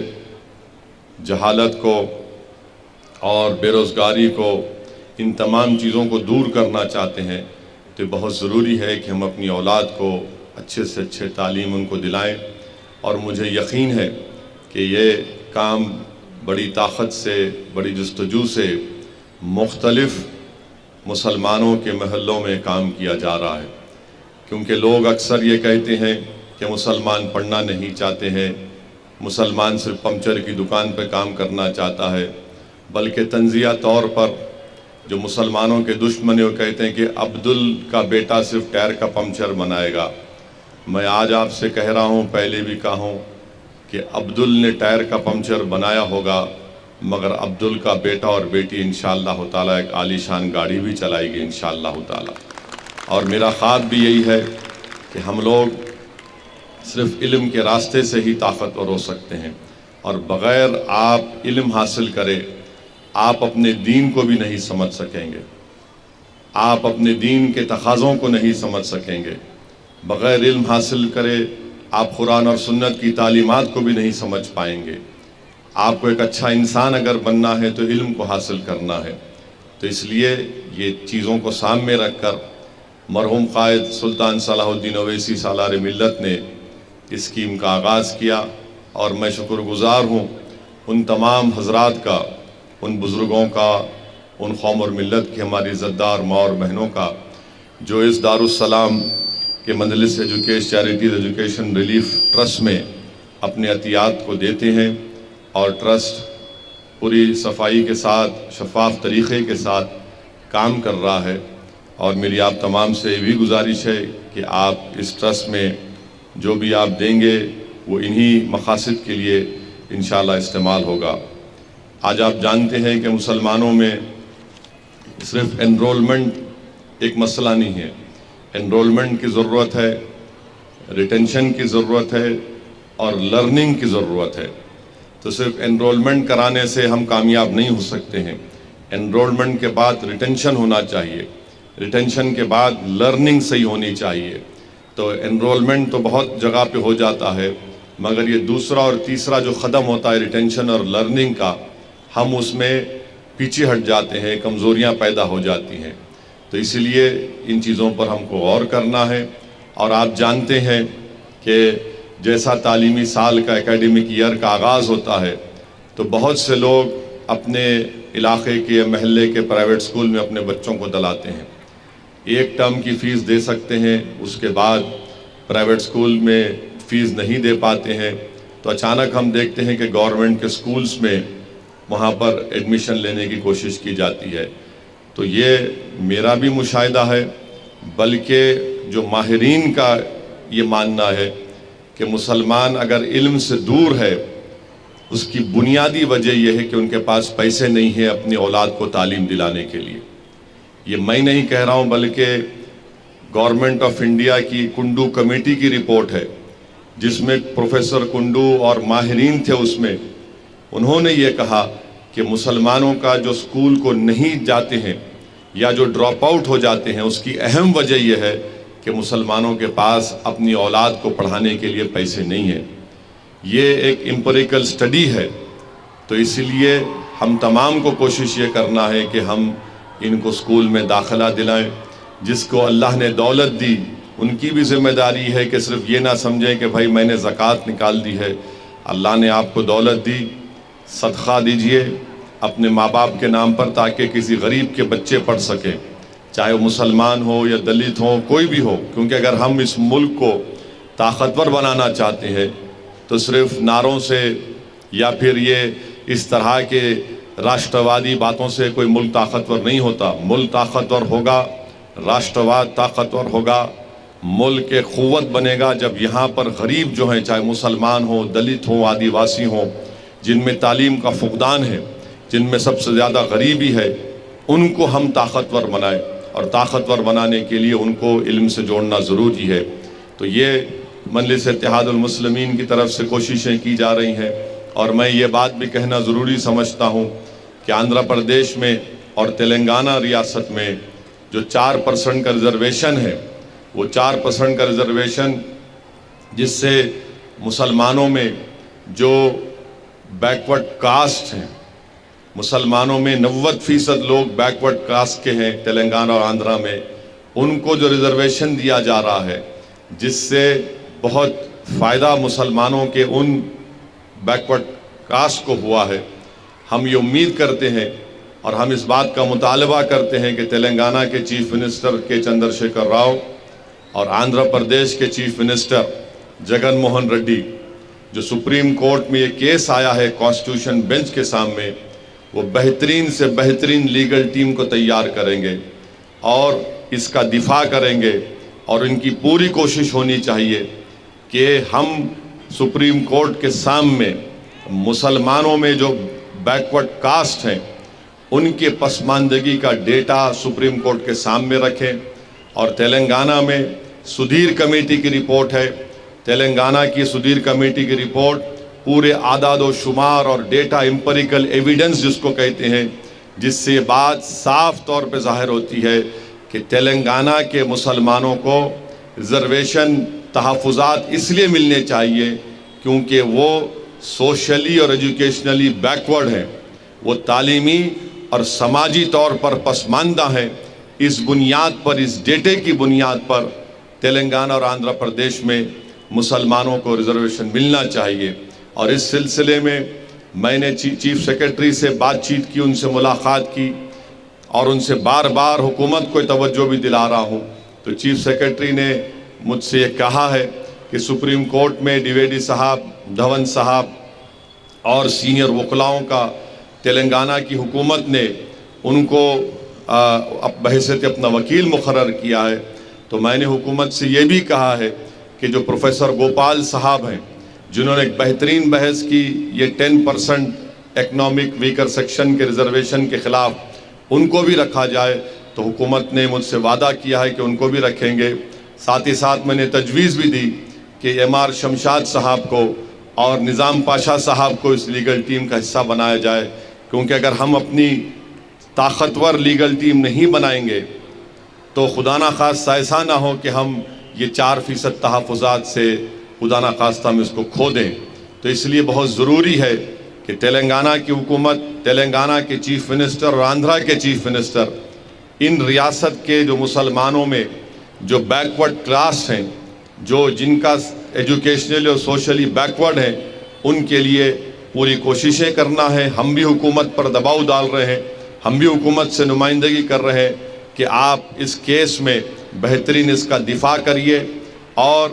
جہالت کو اور بے روزگاری کو، ان تمام چیزوں کو دور کرنا چاہتے ہیں تو بہت ضروری ہے کہ ہم اپنی اولاد کو اچھے سے اچھے تعلیم ان کو دلائیں، اور مجھے یقین ہے کہ یہ کام بڑی طاقت سے، بڑی جستجو سے مختلف مسلمانوں کے محلوں میں کام کیا جا رہا ہے، کیونکہ لوگ اکثر یہ کہتے ہیں کہ مسلمان پڑھنا نہیں چاہتے ہیں، مسلمان صرف پنچر کی دکان پہ کام کرنا چاہتا ہے، بلکہ تنزیہ طور پر جو مسلمانوں کے دشمن ہیں وہ کہتے ہیں کہ عبدل کا بیٹا صرف ٹائر کا پنچر بنائے گا۔ میں آج آپ سے کہہ رہا ہوں، پہلے بھی کہا ہوں کہ عبدل نے ٹائر کا پنچر بنایا ہوگا، مگر عبدل کا بیٹا اور بیٹی انشاءاللہ تعالیٰ ایک عالی شان گاڑی بھی چلائے گی انشاءاللہ تعالیٰ۔ اور میرا خواب بھی یہی ہے کہ ہم لوگ صرف علم کے راستے سے ہی طاقتور ہو سکتے ہیں، اور بغیر آپ علم حاصل کرے آپ اپنے دین کو بھی نہیں سمجھ سکیں گے، آپ اپنے دین کے تقاضوں کو نہیں سمجھ سکیں گے، بغیر علم حاصل کرے آپ قرآن اور سنت کی تعلیمات کو بھی نہیں سمجھ پائیں گے۔ آپ کو ایک اچھا انسان اگر بننا ہے تو علم کو حاصل کرنا ہے۔ تو اس لیے یہ چیزوں کو سامنے رکھ کر مرحوم قائد سلطان صلاح الدین اویسی سالار ملت نے اس اسکیم کا آغاز کیا، اور میں شکر گزار ہوں ان تمام حضرات کا، ان بزرگوں کا، ان قوم اور ملت کی ہماری عزتدار ماں اور بہنوں کا، جو اس دارالسلام کے مجلس چیریٹیز ایجوکیشن ریلیف ٹرسٹ میں اپنے عطیات کو دیتے ہیں، اور ٹرسٹ پوری صفائی کے ساتھ، شفاف طریقے کے ساتھ کام کر رہا ہے۔ اور میری آپ تمام سے بھی گزارش ہے کہ آپ اس ٹرسٹ میں جو بھی آپ دیں گے وہ انہی مقاصد کے لیے انشاءاللہ استعمال ہوگا۔ آج آپ جانتے ہیں کہ مسلمانوں میں صرف انرولمنٹ ایک مسئلہ نہیں ہے، انرولمنٹ کی ضرورت ہے، ریٹینشن کی ضرورت ہے، اور لرننگ کی ضرورت ہے۔ تو صرف انرولمنٹ کرانے سے ہم کامیاب نہیں ہو سکتے ہیں، انرولمنٹ کے بعد ریٹینشن ہونا چاہیے، ریٹینشن کے بعد لرننگ صحیح ہونی چاہیے۔ تو انرولمنٹ تو بہت جگہ پہ ہو جاتا ہے، مگر یہ دوسرا اور تیسرا جو قدم ہوتا ہے ریٹینشن اور لرننگ کا، ہم اس میں پیچھے ہٹ جاتے ہیں، کمزوریاں پیدا ہو جاتی ہیں۔ تو اسی لیے ان چیزوں پر ہم کو غور کرنا ہے۔ اور آپ جانتے ہیں کہ جیسا تعلیمی سال کا اکیڈمک ایئر کا آغاز ہوتا ہے تو بہت سے لوگ اپنے علاقے کے محلے کے پرائیویٹ سکول میں اپنے بچوں کو دلاتے ہیں، ایک ٹرم کی فیس دے سکتے ہیں، اس کے بعد پرائیویٹ سکول میں فیس نہیں دے پاتے ہیں، تو اچانک ہم دیکھتے ہیں کہ گورنمنٹ کے سکولز میں وہاں پر ایڈمیشن لینے کی کوشش کی جاتی ہے۔ تو یہ میرا بھی مشاہدہ ہے، بلکہ جو ماہرین کا یہ ماننا ہے کہ مسلمان اگر علم سے دور ہے، اس کی بنیادی وجہ یہ ہے کہ ان کے پاس پیسے نہیں ہیں اپنی اولاد کو تعلیم دلانے کے لیے۔ یہ میں نہیں کہہ رہا ہوں، بلکہ گورنمنٹ آف انڈیا کی کنڈو کمیٹی کی رپورٹ ہے، جس میں پروفیسر کنڈو اور ماہرین تھے، اس میں انہوں نے یہ کہا کہ مسلمانوں کا جو سکول کو نہیں جاتے ہیں یا جو ڈراپ آؤٹ ہو جاتے ہیں، اس کی اہم وجہ یہ ہے کہ مسلمانوں کے پاس اپنی اولاد کو پڑھانے کے لیے پیسے نہیں ہیں۔ یہ ایک امپیریکل سٹڈی ہے، تو اسی لیے ہم تمام کو کوشش یہ کرنا ہے کہ ہم ان کو اسکول میں داخلہ دلائیں۔ جس کو اللہ نے دولت دی ان کی بھی ذمہ داری ہے کہ صرف یہ نہ سمجھیں کہ بھائی میں نے زکوٰۃ نکال دی ہے۔ اللہ نے آپ کو دولت دی، صدقہ دیجئے اپنے ماں باپ کے نام پر، تاکہ کسی غریب کے بچے پڑھ سکیں، چاہے وہ مسلمان ہو یا دلت ہو، کوئی بھی ہو۔ کیونکہ اگر ہم اس ملک کو طاقتور بنانا چاہتے ہیں تو صرف نعروں سے یا پھر یہ اس طرح کے راشٹروادی باتوں سے کوئی ملک طاقتور نہیں ہوتا۔ ملک طاقتور ہوگا، راشٹرواد طاقتور ہوگا، ملک ایک قوت بنے گا جب یہاں پر غریب جو ہیں، چاہے مسلمان ہوں، دلت ہوں، آدیواسی ہوں، جن میں تعلیم کا فقدان ہے، جن میں سب سے زیادہ غریبی ہے، ان کو ہم طاقتور بنائیں، اور طاقتور بنانے کے لیے ان کو علم سے جوڑنا ضروری ہے۔ تو یہ مجلس اتحاد المسلمین کی طرف سے کوششیں کی جا رہی ہیں، اور میں یہ بات بھی کہنا ضروری سمجھتا ہوں کہ آندھرا پردیش میں اور تلنگانہ ریاست میں جو 4% کا ریزرویشن ہے، وہ 4% کا ریزرویشن جس سے مسلمانوں میں جو بیکورڈ کاسٹ ہیں، مسلمانوں میں 90% لوگ بیکورڈ کاسٹ کے ہیں تلنگانہ اور آندھرا میں، ان کو جو ریزرویشن دیا جا رہا ہے، جس سے بہت فائدہ مسلمانوں کے ان بیکورڈ کاسٹ کو ہوا ہے۔ ہم یہ امید کرتے ہیں اور ہم اس بات کا مطالبہ کرتے ہیں کہ تلنگانہ کے چیف منسٹر کے چندر شیکھر راؤ اور آندھرا پردیش کے چیف منسٹر جگن موہن ریڈی، جو سپریم کورٹ میں یہ کیس آیا ہے کانسٹیٹیوشن بینچ کے سامنے، وہ بہترین سے بہترین لیگل ٹیم کو تیار کریں گے اور اس کا دفاع کریں گے، اور ان کی پوری کوشش ہونی چاہیے کہ ہم سپریم کورٹ کے سامنے مسلمانوں میں جو بیکورڈ کاسٹ ہیں ان کے پسماندگی کا ڈیٹا سپریم کورٹ کے سامنے رکھیں۔ اور تلنگانہ میں سدھیر کمیٹی کی رپورٹ ہے، تلنگانہ کی سدھیر کمیٹی کی رپورٹ پورے اعداد و شمار اور ڈیٹا امپیریکل ایویڈنس جس کو کہتے ہیں، جس سے یہ بات صاف طور پہ ظاہر ہوتی ہے کہ تلنگانہ کے مسلمانوں کو ریزرویشن تحفظات اس لیے ملنے چاہیے کیونکہ وہ سوشلی اور ایجوکیشنلی بیکورڈ ہیں، وہ تعلیمی اور سماجی طور پر پسماندہ ہیں۔ اس بنیاد پر، اس ڈیٹے کی بنیاد پر تلنگانہ اور آندھرا پردیش میں مسلمانوں کو ریزرویشن ملنا چاہیے۔ اور اس سلسلے میں میں نے چیف سیکرٹری سے بات چیت کی، ان سے ملاقات کی، اور ان سے بار بار حکومت کو توجہ بھی دلا رہا ہوں۔ تو چیف سیکرٹری نے مجھ سے یہ کہا ہے کہ سپریم کورٹ میں ڈیویڈی صاحب، دھون صاحب اور سینئر وکلاؤں کا تلنگانہ کی حکومت نے ان کو بحیثیت اپنا وکیل مقرر کیا ہے۔ تو میں نے حکومت سے یہ بھی کہا ہے کہ جو پروفیسر گوپال صاحب ہیں، جنہوں نے ایک بہترین بحث کی یہ 10% اکنامک ویکر سیکشن کے ریزرویشن کے خلاف، ان کو بھی رکھا جائے۔ تو حکومت نے مجھ سے وعدہ کیا ہے کہ ان کو بھی رکھیں گے۔ ساتھ ہی ساتھ میں نے تجویز بھی دی کہ MR شمشاد صاحب کو اور نظام پاشا صاحب کو اس لیگل ٹیم کا حصہ بنایا جائے، کیونکہ اگر ہم اپنی طاقتور لیگل ٹیم نہیں بنائیں گے تو خدا نخواستہ ایسا نہ ہو کہ ہم یہ 4% تحفظات سے خدا نخواستہ ہم اس کو کھو دیں۔ تو اس لیے بہت ضروری ہے کہ تلنگانہ کی حکومت، تلنگانہ کے چیف منسٹر اور آندھرا کے چیف منسٹر ان ریاست کے جو مسلمانوں میں جو بیکورڈ کلاس ہیں، جن کا ایجوکیشنلی اور سوشلی بیکورڈ ہیں، ان کے لیے پوری کوششیں کرنا ہے۔ ہم بھی حکومت پر دباؤ ڈال رہے ہیں، ہم بھی حکومت سے نمائندگی کر رہے ہیں کہ آپ اس کیس میں بہترین اس کا دفاع کریے، اور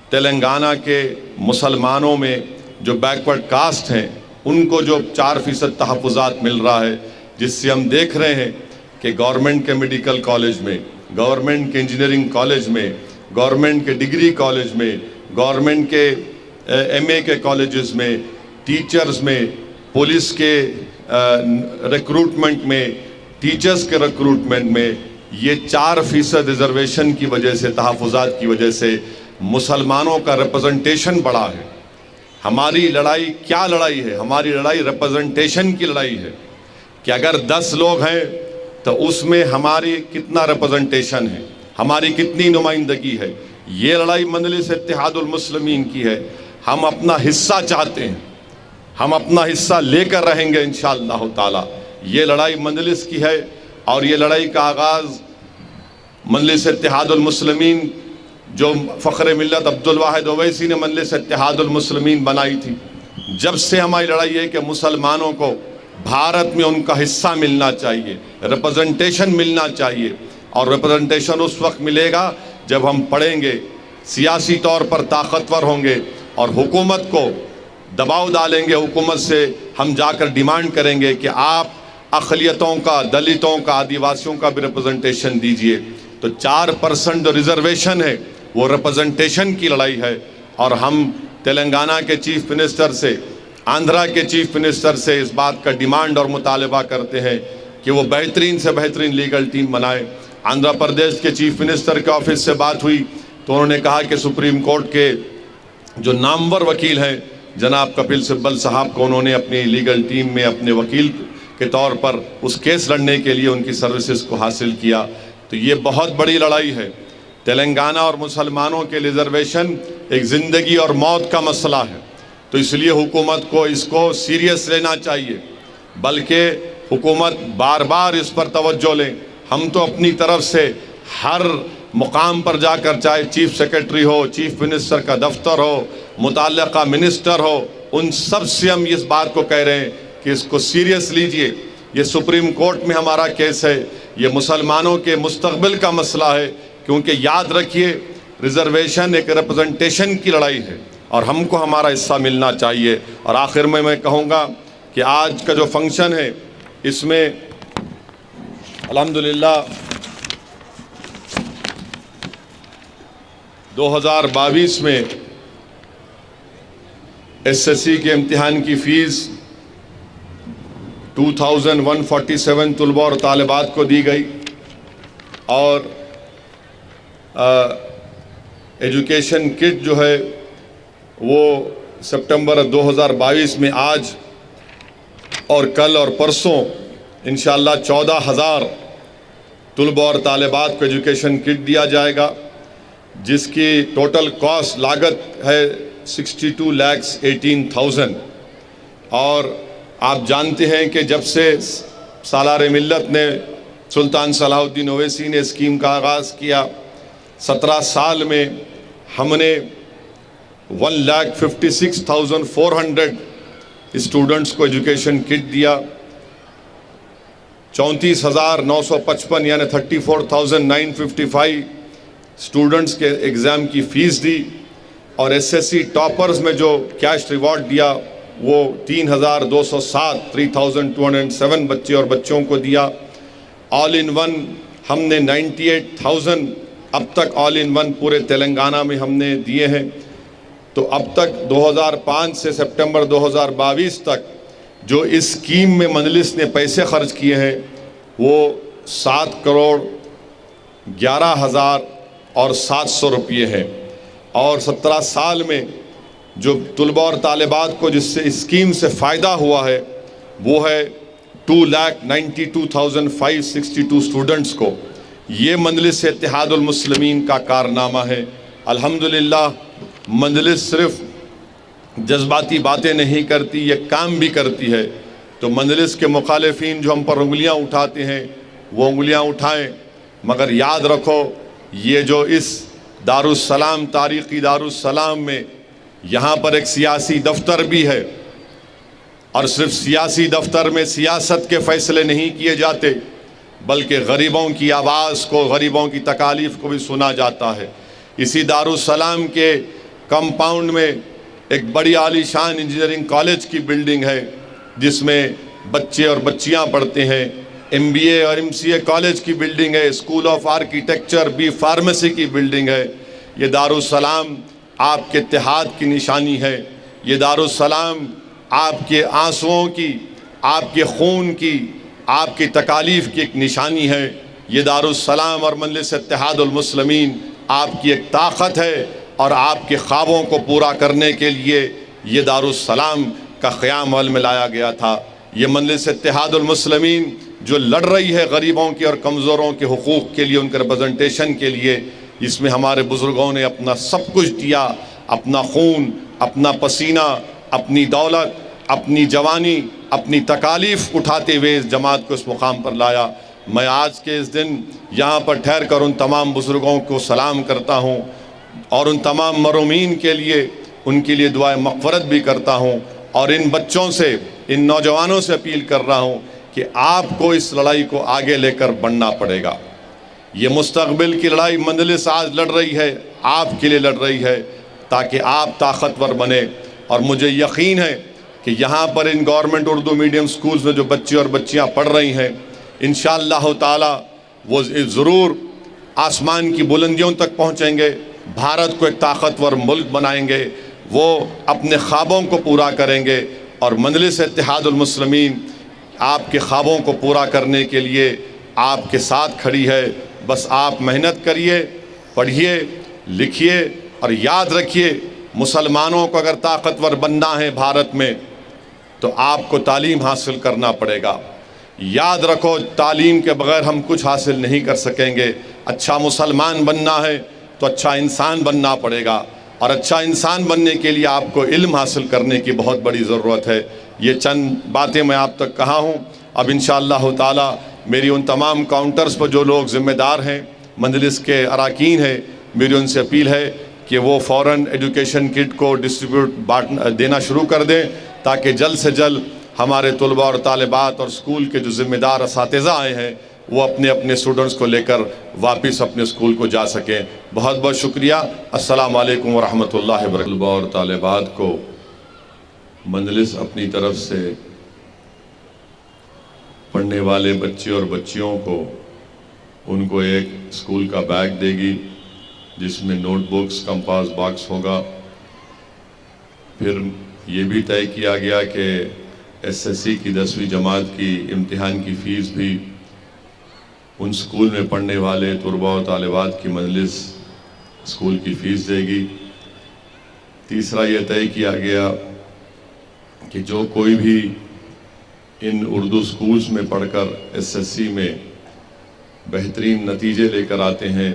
تلنگانہ کے مسلمانوں میں جو بیکورڈ کاسٹ ہیں ان کو جو 4% تحفظات مل رہا ہے، جس سے ہم دیکھ رہے ہیں کہ گورنمنٹ کے میڈیکل کالج میں، گورنمنٹ کے انجینئرنگ کالج میں، گورنمنٹ کے ڈگری کالج میں، گورنمنٹ کے MA کے کالجز میں، ٹیچرز میں، پولیس کے ریکروٹمنٹ میں، ٹیچرز کے ریکروٹمنٹ میں یہ 4% ریزرویشن کی وجہ سے، تحفظات کی وجہ سے مسلمانوں کا ریپرزنٹیشن بڑھا ہے۔ ہماری لڑائی کیا لڑائی ہے؟ ہماری لڑائی ریپرزنٹیشن کی لڑائی ہے کہ اگر 10 لوگ ہیں تو اس میں ہماری کتنا ریپرزنٹیشن ہے۔ ہماری کتنی نمائندگی ہے. یہ لڑائی مجلس اتحاد المسلمین کی ہے. ہم اپنا حصہ چاہتے ہیں, ہم اپنا حصہ لے کر رہیں گے انشاءاللہ تعالی. یہ لڑائی مجلس کی ہے, اور یہ لڑائی کا آغاز مجلس اتحاد المسلمین جو فخر ملت عبدالواحد اویسی نے مجلس اتحاد المسلمین بنائی تھی, جب سے ہماری لڑائی ہے کہ مسلمانوں کو بھارت میں ان کا حصہ ملنا چاہیے, ریپرزنٹیشن ملنا چاہیے. اور ریپرزنٹیشن اس وقت ملے گا جب ہم پڑھیں گے, سیاسی طور پر طاقتور ہوں گے, اور حکومت کو دباؤ ڈالیں گے. حکومت سے ہم جا کر ڈیمانڈ کریں گے کہ آپ اقلیتوں کا, دلتوں کا, آدیواسیوں کا بھی ریپرزنٹیشن دیجئے. تو 4% جو ریزرویشن ہے وہ ریپرزنٹیشن کی لڑائی ہے. اور ہم تلنگانہ کے چیف منسٹر سے, آندھرا کے چیف منسٹر سے اس بات کا ڈیمانڈ اور مطالبہ کرتے ہیں کہ وہ بہترین سے بہترین لیگل ٹیم بنائے. آندھرا پردیش کے چیف منسٹر کے آفس سے بات ہوئی تو انہوں نے کہا کہ سپریم کورٹ کے جو نامور وکیل ہیں جناب کپل سبل صاحب کو انہوں نے اپنی لیگل ٹیم میں اپنے وکیل کے طور پر اس کیس لڑنے کے لیے ان کی سروسز کو حاصل کیا. تو یہ بہت بڑی لڑائی ہے. تلنگانہ اور مسلمانوں کے ریزرویشن ایک زندگی اور موت کا مسئلہ ہے. تو اس لیے حکومت کو اس کو سیریس لینا چاہیے, بلکہ حکومت بار بار اس پر توجہ لیں. ہم تو اپنی طرف سے ہر مقام پر جا کر, چاہے چیف سیکرٹری ہو, چیف منسٹر کا دفتر ہو, متعلقہ منسٹر ہو, ان سب سے ہم اس بات کو کہہ رہے ہیں کہ اس کو سیریس لیجئے. یہ سپریم کورٹ میں ہمارا کیس ہے, یہ مسلمانوں کے مستقبل کا مسئلہ ہے. کیونکہ یاد رکھیے ریزرویشن ایک ریپرزنٹیشن کی لڑائی ہے, اور ہم کو ہمارا حصہ ملنا چاہیے. اور آخر میں کہوں گا کہ آج کا جو فنکشن ہے اس میں الحمدللہ 2022 میں SSC کے امتحان کی فیس 2147 طلباء اور طالبات کو دی گئی, اور ایجوکیشن کٹ جو ہے وہ سپٹمبر 2022 میں آج اور کل اور پرسوں انشاءاللہ 14,000 طلباء اور طالبات کو ایجوکیشن کٹ دیا جائے گا, جس کی ٹوٹل کاسٹ لاگت ہے 62,18,000. اور آپ جانتے ہیں کہ جب سے سالار ملت نے سلطان صلاح الدین اویسی نے اسکیم کا آغاز کیا, 17 سال میں ہم نے 1,56,400 اسٹوڈنٹس کو ایجوکیشن کٹ دیا. 34,955 یعنی 34,955 اسٹوڈنٹس کے ایگزام کی فیس دی. اور SSC ٹاپرز میں جو کیش ریوارڈ دیا وہ 3,207 3,207 بچے اور بچوں کو دیا. آل ان ون ہم نے 98,000 اب تک آل ان ون پورے تلنگانہ میں ہم نے دیے ہیں. تو اب تک 2005 سے سپٹمبر 2022 تک جو اس اسکیم میں مجلس نے پیسے خرچ کیے ہیں وہ 7,11,700 روپیے ہیں. اور 17 سال میں جو طلباء اور طالبات کو جس سے اسکیم سے فائدہ ہوا ہے وہ ہے 2,92,562 اسٹوڈنٹس کو. یہ مجلس اتحاد المسلمین کا کارنامہ ہے. الحمدللہ مجلس صرف جذباتی باتیں نہیں کرتی, یہ کام بھی کرتی ہے. تو مجلس کے مخالفین جو ہم پر انگلیاں اٹھاتے ہیں وہ انگلیاں اٹھائیں, مگر یاد رکھو یہ جو اس دارالسلام تاریخی دارالسلام میں یہاں پر ایک سیاسی دفتر بھی ہے, اور صرف سیاسی دفتر میں سیاست کے فیصلے نہیں کیے جاتے بلکہ غریبوں کی آواز کو, غریبوں کی تکالیف کو بھی سنا جاتا ہے. اسی دارالسلام کے کمپاؤنڈ میں ایک بڑی عالی شان انجینئرنگ کالج کی بلڈنگ ہے جس میں بچے اور بچیاں پڑھتے ہیں. MBA اور MCA کالج کی بلڈنگ ہے, اسکول آف آرکیٹیکچر بھی فارمیسی کی بلڈنگ ہے. یہ دارالسلام آپ کے اتحاد کی نشانی ہے. یہ دارالسلام آپ کے آنسوؤں کی, آپ کے خون کی, آپ کی تکالیف کی ایک نشانی ہے. یہ دارالسلام اور مجلس اتحاد المسلمین آپ کی ایک طاقت ہے, اور آپ کے خوابوں کو پورا کرنے کے لیے یہ دارالسلام کا قیام عمل میں لایا گیا تھا. یہ مجلس اتحاد المسلمین جو لڑ رہی ہے غریبوں کے اور کمزوروں کے حقوق کے لیے، ان کے ریپرزنٹیشن کے لیے، اس میں ہمارے بزرگوں نے اپنا سب کچھ دیا، اپنا خون، اپنا پسینہ، اپنی دولت، اپنی جوانی، اپنی تکالیف اٹھاتے ہوئے اس جماعت کو اس مقام پر لایا۔ میں آج کے اس دن یہاں پر ٹھہر کر ان تمام بزرگوں کو سلام کرتا ہوں اور ان تمام مرحومین کے لیے دعائے مغفرت بھی کرتا ہوں، اور ان بچوں سے، ان نوجوانوں سے اپیل کر رہا ہوں کہ آپ کو اس لڑائی کو آگے لے کر بڑھنا پڑے گا۔ یہ مستقبل کی لڑائی مجلس آج لڑ رہی ہے، آپ کے لیے لڑ رہی ہے، تاکہ آپ طاقتور بنے۔ اور مجھے یقین ہے کہ یہاں پر ان گورنمنٹ اردو میڈیم سکولز میں جو بچے اور بچیاں پڑھ رہی ہیں، انشاءاللہ تعالی وہ ضرور آسمان کی بلندیوں تک پہنچیں گے، بھارت کو ایک طاقتور ملک بنائیں گے، وہ اپنے خوابوں کو پورا کریں گے، اور مجلس اتحاد المسلمین آپ کے خوابوں کو پورا کرنے کے لیے آپ کے ساتھ کھڑی ہے۔ بس آپ محنت کریے، پڑھیے، لکھیے، اور یاد رکھیے، مسلمانوں کو اگر طاقتور بننا ہے بھارت میں تو آپ کو تعلیم حاصل کرنا پڑے گا۔ یاد رکھو، تعلیم کے بغیر ہم کچھ حاصل نہیں کر سکیں گے۔ اچھا مسلمان بننا ہے تو اچھا انسان بننا پڑے گا، اور اچھا انسان بننے کے لیے آپ کو علم حاصل کرنے کی بہت بڑی ضرورت ہے۔ یہ چند باتیں میں آپ تک کہا ہوں۔ اب انشاءاللہ تعالی میری ان تمام کاؤنٹرز پر جو لوگ ذمہ دار ہیں، مجلس کے اراکین ہیں، میری ان سے اپیل ہے کہ وہ فوراً ایڈوکیشن کٹ کو دینا شروع کر دیں، تاکہ جلد سے جلد ہمارے طلباء اور طالبات اور اسکول کے جو ذمہ دار اساتذہ آئے ہیں وہ اپنے اسٹوڈنٹس کو لے کر واپس اپنے اسکول کو جا سکیں۔ بہت بہت شکریہ۔ السلام علیکم ورحمۃ اللہ وبرکاتہ۔ طلباء اور طالبات کو مجلس اپنی طرف سے پڑھنے والے بچے اور بچیوں کو ان کو ایک اسکول کا بیگ دے گی، جس میں نوٹ بکس، کمپاس باکس ہوگا۔ پھر یہ بھی طے کیا گیا کہ ایس ایس سی کی 10ویں جماعت کی امتحان کی فیس بھی ان اسکول میں پڑھنے والے طلباء و طالبات کی مجلس اسکول کی فیس دے گی۔ تیسرا یہ طے کیا گیا کہ جو کوئی بھی ان اردو اسکولز میں پڑھ کر ایس ایس سی میں بہترین نتیجے لے کر آتے ہیں،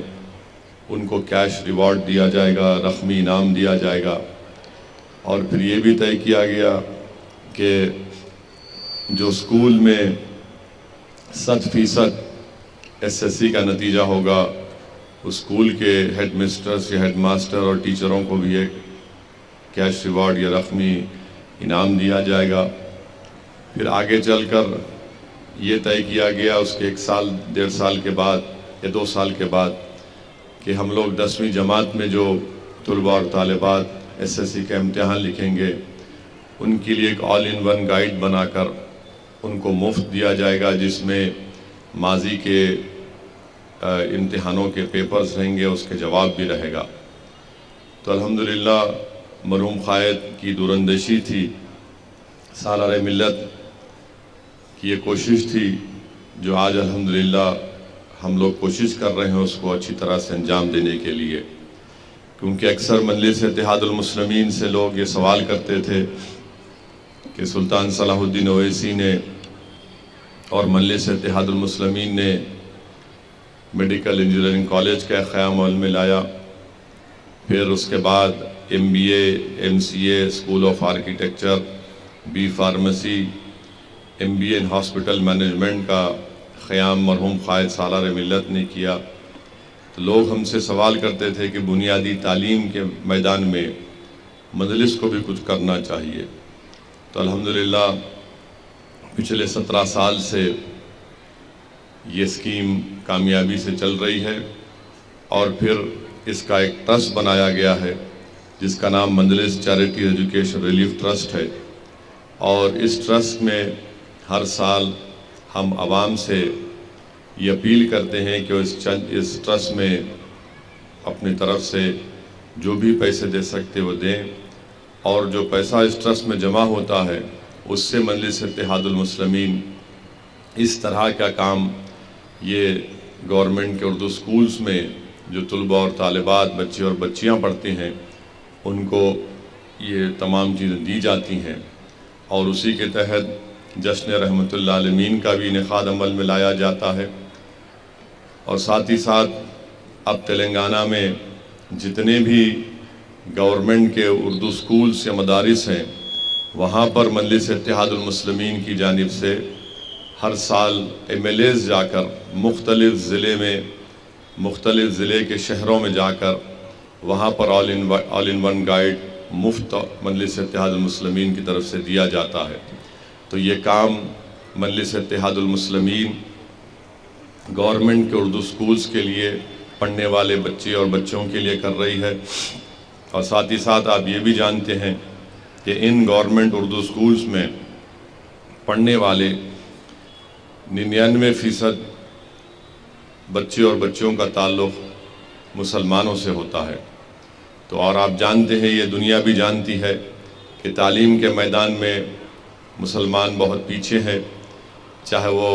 ان کو کیش ریوارڈ دیا جائے گا، رقمی انعام دیا جائے گا۔ اور پھر یہ بھی طے کیا گیا کہ جو اسکول میں 100% ایس ایس سی کا نتیجہ ہوگا، اسکول کے ہیڈ مسٹرز یا ہیڈ ماسٹر اور ٹیچروں کو بھی ایک کیش ریوارڈ یا رقمی انعام دیا جائے گا۔ پھر آگے چل کر یہ طے کیا گیا اس کے 1 سال 1.5 سال کے بعد یا 2 سال کے بعد کہ ہم لوگ 10ویں جماعت میں جو طلباء اور طالبات ایس ایس سی کا امتحان لکھیں گے، ان کے لیے ایک آل ان ون گائیڈ بنا کر ان کو مفت دیا جائے گا، جس میں ماضی کے امتحانوں کے پیپرز رہیں گے، اس کے جواب بھی رہے گا۔ تو الحمدللہ مرحوم قائد کی دوراندیشی تھی، سالار ملت کی یہ کوشش تھی، جو آج الحمدللہ ہم لوگ کوشش کر رہے ہیں اس کو اچھی طرح سے انجام دینے کے لیے۔ کیونکہ اکثر مجلس اتحاد المسلمین سے لوگ یہ سوال کرتے تھے کہ سلطان صلاح الدین اویسی نے اور مجلس اتحاد المسلمین نے میڈیکل انجینئرنگ کالج کا قیام عمل میں لایا، پھر اس کے بعد MBA MCA school of architecture, B pharmacy, MBA in hospital management کا قیام مرحوم قائد سالار ملت نے کیا۔ تو لوگ ہم سے سوال کرتے تھے کہ بنیادی تعلیم کے میدان میں مجلس کو بھی کچھ کرنا چاہیے۔ تو الحمدللہ پچھلے 17 سال سے یہ اسکیم کامیابی سے چل رہی ہے، اور پھر اس کا ایک ٹرسٹ بنایا گیا ہے جس کا نام مجلس چیریٹی ایجوکیشن ریلیف ٹرسٹ ہے، اور اس ٹرسٹ میں ہر سال ہم عوام سے یہ اپیل کرتے ہیں کہ اس ٹرسٹ میں اپنی طرف سے جو بھی پیسے دے سکتے وہ دیں، اور جو پیسہ اس ٹرسٹ میں جمع ہوتا ہے اس سے مجلس اتحاد المسلمین اس طرح کا کام یہ گورنمنٹ کے اردو سکولز میں جو طلباء اور طالبات، بچے اور بچیاں پڑھتے ہیں، ان کو یہ تمام چیزیں دی جاتی ہیں، اور اسی کے تحت جشن رحمت العالمین کا بھی انعقاد عمل میں لایا جاتا ہے، اور ساتھ ہی ساتھ اب تلنگانہ میں جتنے بھی گورنمنٹ کے اردو سکولز یا مدارس ہیں وہاں پر مجلس اتحاد المسلمین کی جانب سے ہر سال MLAs جا کر مختلف ضلع کے شہروں میں جا کر وہاں پر آل ان ون گائیڈ مفت مجلس اتحاد المسلمین کی طرف سے دیا جاتا ہے۔ تو یہ کام مجلس اتحاد المسلمین گورنمنٹ کے اردو سکولز کے لیے پڑھنے والے بچے اور بچوں کے لیے کر رہی ہے، اور ساتھ ہی ساتھ آپ یہ بھی جانتے ہیں کہ ان گورنمنٹ اردو سکولز میں پڑھنے والے 99% بچے اور بچوں کا تعلق مسلمانوں سے ہوتا ہے۔ تو اور آپ جانتے ہیں، یہ دنیا بھی جانتی ہے کہ تعلیم کے میدان میں مسلمان بہت پیچھے ہیں، چاہے وہ